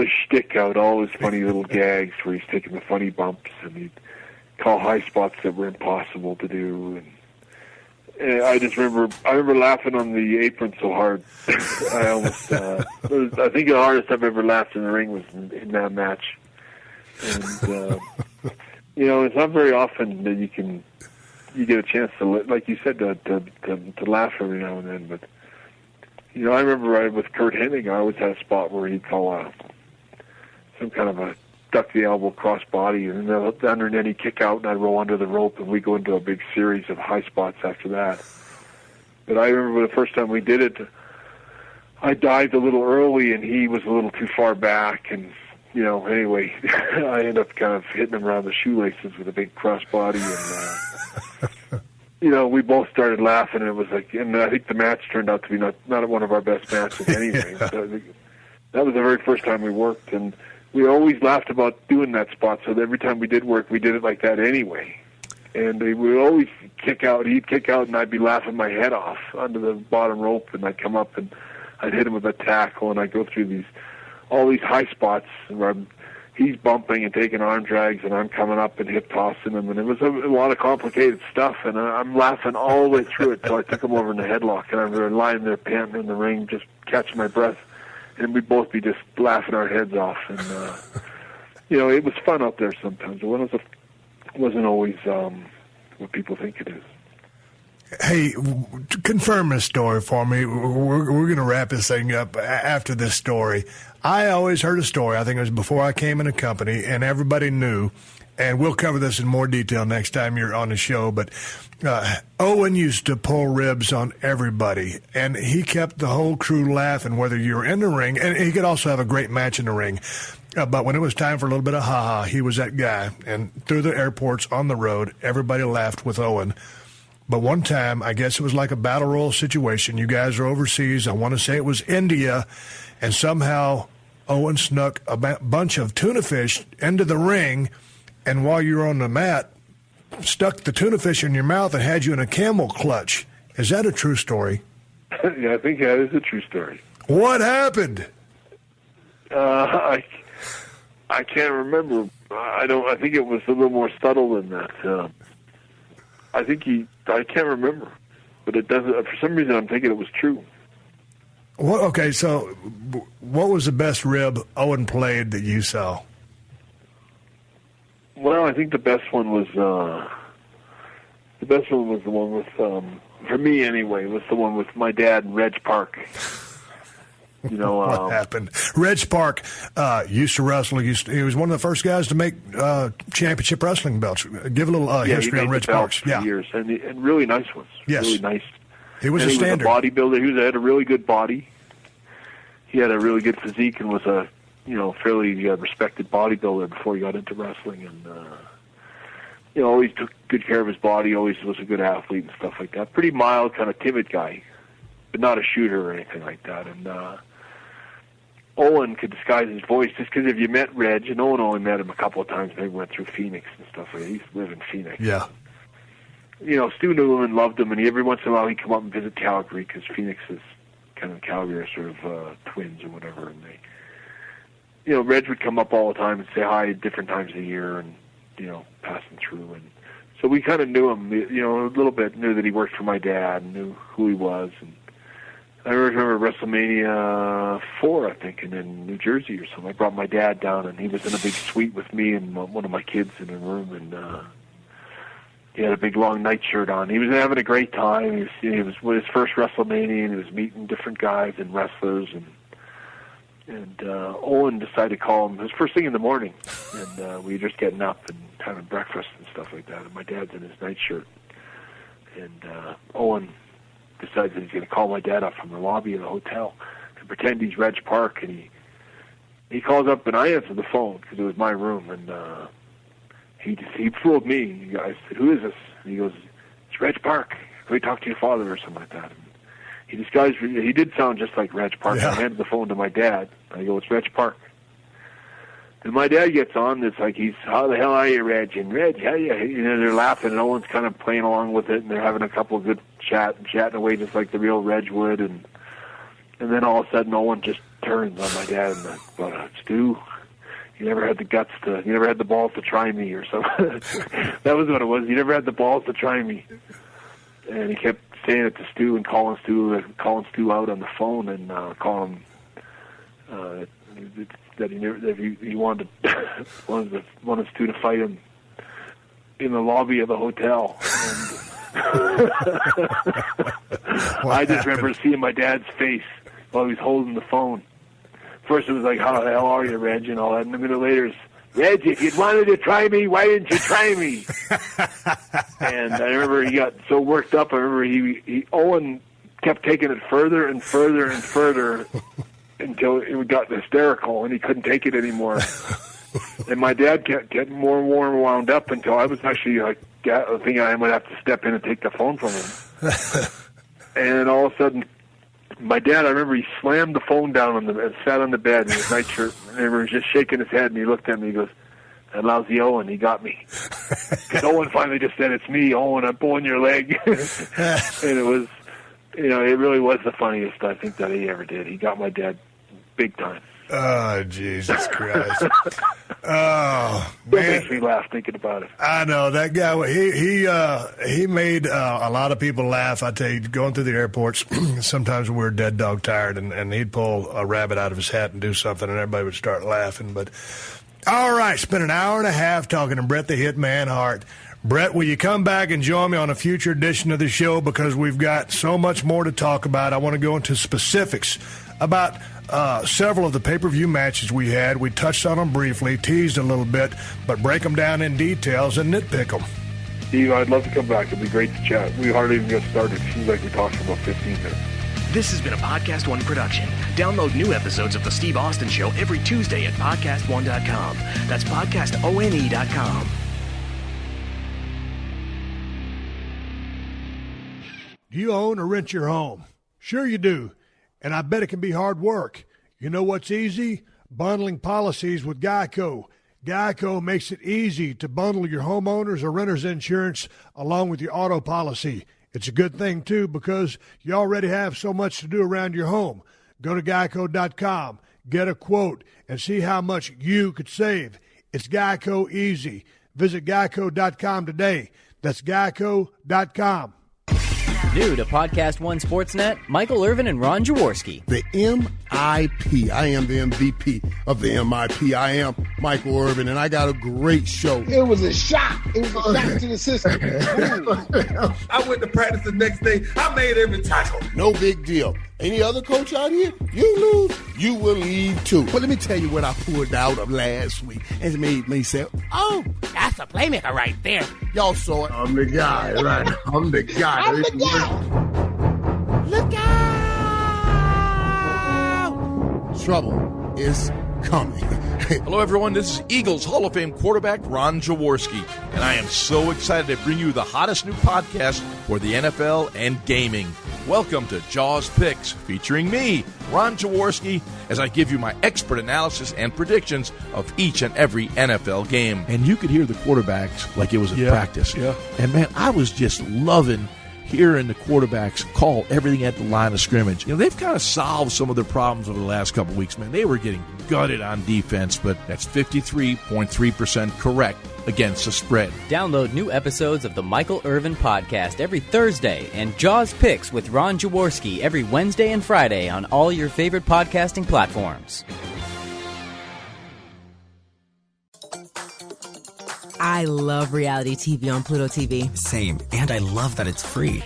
shtick out, all his funny little gags where he's taking the funny bumps, and he'd call high spots that were impossible to do. And I just remember laughing on the apron so hard. I think the hardest I've ever laughed in the ring was in that match. And it's not very often that you get a chance to, like you said, to laugh every now and then. But I remember with Kurt Hennig, I always had a spot where he'd call some kind of a duck the elbow cross body, and then under, and then he'd kick out, and I'd roll under the rope, and we'd go into a big series of high spots after that. But I remember the first time we did it, I dived a little early, and he was a little too far back, and anyway, I ended up kind of hitting him around the shoelaces with a big crossbody, and we both started laughing, and it was like, and I think the match turned out to be not one of our best matches anyway. So that was the very first time we worked, and we always laughed about doing that spot. So that every time we did work, we did it like that anyway. And we would always kick out. He'd kick out, and I'd be laughing my head off under the bottom rope, and I'd come up and I'd hit him with a tackle, and I'd go through all these high spots where he's bumping and taking arm drags, and I'm coming up and hip tossing him, and it was a lot of complicated stuff, and I'm laughing all the way through it. So I took him over in the headlock, and I was lying there panting in the ring, just catching my breath, and we'd both be just laughing our heads off. And it was fun out there sometimes. It wasn't always what people think it is. Hey, confirm this story for me. We're going to wrap this thing up after this story. I always heard a story, I think it was before I came in the company, and everybody knew, and we'll cover this in more detail next time you're on the show, but Owen used to pull ribs on everybody, and he kept the whole crew laughing, whether you were in the ring, and he could also have a great match in the ring. But when it was time for a little bit of ha-ha, he was that guy. And through the airports, on the road, everybody laughed with Owen. But one time, I guess it was like a battle royal situation. You guys are overseas. I want to say it was India. And somehow Owen snuck a bunch of tuna fish into the ring. And while you were on the mat, stuck the tuna fish in your mouth and had you in a camel clutch. Is that a true story? Yeah, I think that is a true story. What happened? I can't remember. I think it was a little more subtle than that. I can't remember, but it doesn't. For some reason, I'm thinking it was true. Well, okay, so what was the best rib Owen played that you saw? Well, I think the best one was the one with, for me anyway, was the one with my dad and Reg Park. What happened? Reg Park used to wrestle. He was one of the first guys to make championship wrestling belts. Give a little history on Reg Park. Yeah, years and really nice ones. Yes, really nice. He was a standard. He was a bodybuilder. Had a really good body. He had a really good physique and was a fairly respected bodybuilder before he got into wrestling, and always took good care of his body. Always was a good athlete and stuff like that. Pretty mild, kind of timid guy, but not a shooter or anything like that. And Owen could disguise his voice just because if you met Reg, and Owen only met him a couple of times, maybe went through Phoenix and stuff like that. He used to live in Phoenix. Yeah. Stu knew him and loved him, and every once in a while he'd come up and visit Calgary, because Phoenix is kind of Calgary are sort of twins or whatever, and they, Reg would come up all the time and say hi at different times of the year, and passing through, and so we kind of knew him, a little bit, knew that he worked for my dad, and knew who he was, and I remember WrestleMania 4, I think, in New Jersey or something. I brought my dad down, and he was in a big suite with me and one of my kids in a room, and he had a big long nightshirt on. He was having a great time. He was with his first WrestleMania, and he was meeting different guys and wrestlers, and Owen decided to call him. It was first thing in the morning, and we were just getting up and having breakfast and stuff like that, and my dad's in his nightshirt, and Owen decides that he's going to call my dad up from the lobby of the hotel and pretend he's Reg Park, and he calls up, and I answer the phone because it was my room, and he fooled me. I said, "Who is this?" And he goes, "It's Reg Park. Can we talk to your father?" or something like that. And he did sound just like Reg Park. Yeah. I handed the phone to my dad. I go, "It's Reg Park." And my dad gets on. It's like "How the hell are you, Reg?" And Reg, how you? They're laughing, and Owen's kind of playing along with it, and they're having a couple of good chatting away just like the real Reg would. And then all of a sudden, Owen just turns on my dad and goes, "Stu, you never had the balls to try me," or something. That was what it was. "You never had the balls to try me." And he kept saying it to Stu and calling Stu out on the phone, and calling him that he wanted Stu to fight him in the lobby of the hotel. And I just remember seeing my dad's face while he was holding the phone. First it was like, "How the hell are you, Reg?" and all that. And a minute later it's, "Reg, if you'd wanted to try me, why didn't you try me?" And I remember he got so worked up. I remember Owen kept taking it further and further and further until it got hysterical and he couldn't take it anymore. And my dad kept getting more and more wound up until I was actually like thinking I might have to step in and take the phone from him. And all of a sudden, my dad, I remember he slammed the phone down and sat on the bed in his nightshirt. And I remember he was just shaking his head, and he looked at me. He goes, "That lousy Owen, he got me." Because Owen finally just said, "It's me, Owen. I'm pulling your leg." And it was, it really was the funniest I think that he ever did. He got my dad big time. Oh, Jesus Christ. Oh, man. It makes me laugh thinking about it. I know. That guy, he made a lot of people laugh. I tell you, going through the airports, sometimes we were dead dog tired, and he'd pull a rabbit out of his hat and do something, and everybody would start laughing. But, all right, spent an hour and a half talking to Bret the Hitman Hart. Bret, will you come back and join me on a future edition of the show, because we've got so much more to talk about. I want to go into specifics about several of the pay-per-view matches we had. We touched on them briefly, teased a little bit, but break them down in details and nitpick them. Steve, I'd love to come back. It'd be great to chat. We hardly even got started. It seems like we talked for about 15 minutes. This has been a PodcastOne production. Download new episodes of The Steve Austin Show every Tuesday at PodcastOne.com. That's PodcastOne.com. Do you own or rent your home? Sure you do. And I bet it can be hard work. You know what's easy? Bundling policies with Geico. Geico makes it easy to bundle your homeowners or renters insurance along with your auto policy. It's a good thing, too, because you already have so much to do around your home. Go to Geico.com, get a quote, and see how much you could save. It's Geico easy. Visit Geico.com today. That's Geico.com. New to PodcastOne Sportsnet, Michael Irvin and Ron Jaworski. The MIP. I am the MVP of the MIP. I am Michael Irvin, and I got a great show. It was a shock. It was a shock to the system. I went to practice the next day. I made every tackle. No big deal. Any other coach out here, you lose, you will leave too. But let me tell you what I pulled out of last week. And it made me say, oh, that's a playmaker right there. Y'all saw it. I'm the guy, right? I'm the guy. I'm the guy. Look out! Trouble is coming. Hello, everyone. This is Eagles Hall of Fame quarterback Ron Jaworski, and I am so excited to bring you the hottest new podcast for the NFL and gaming. Welcome to Jaws Picks, featuring me, Ron Jaworski, as I give you my expert analysis and predictions of each and every NFL game. And you could hear the quarterbacks like it was a practice. Yeah. And, man, I was just loving hearing the quarterbacks call everything at the line of scrimmage. You know, they've kind of solved some of their problems over the last couple of weeks, man. They were getting gutted on defense, but that's 53.3% correct against the spread. Download new episodes of the Michael Irvin Podcast every Thursday and Jaws Picks with Ron Jaworski every Wednesday and Friday on all your favorite podcasting platforms. I love reality TV on Pluto TV. Same, and I love that it's free.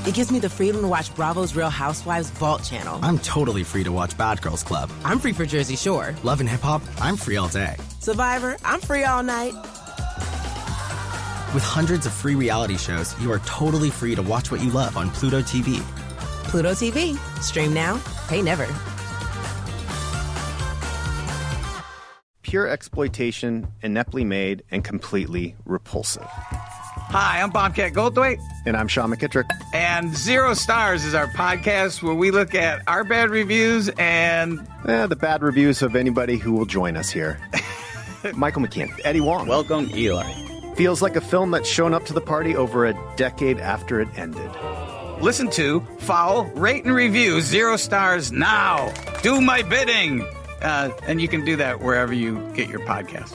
It gives me the freedom to watch Bravo's Real Housewives Vault channel. I'm totally free to watch Bad Girls Club. I'm free for Jersey Shore. Love and Hip Hop, I'm free all day. Survivor, I'm free all night. With hundreds of free reality shows, you are totally free to watch what you love on Pluto TV. Pluto TV. Stream now, pay never. Pure exploitation, ineptly made, and completely repulsive. Hi, I'm Bobcat Goldthwait. And I'm Sean McKittrick. And 0 Stars is our podcast where we look at our bad reviews and... the bad reviews of anybody who will join us here. Michael McKeon, Eddie Wong. Welcome, Eli. Feels like a film that's shown up to the party over a decade after it ended. Listen to, follow, rate, and review 0 Stars now. Do my bidding. And you can do that wherever you get your podcast.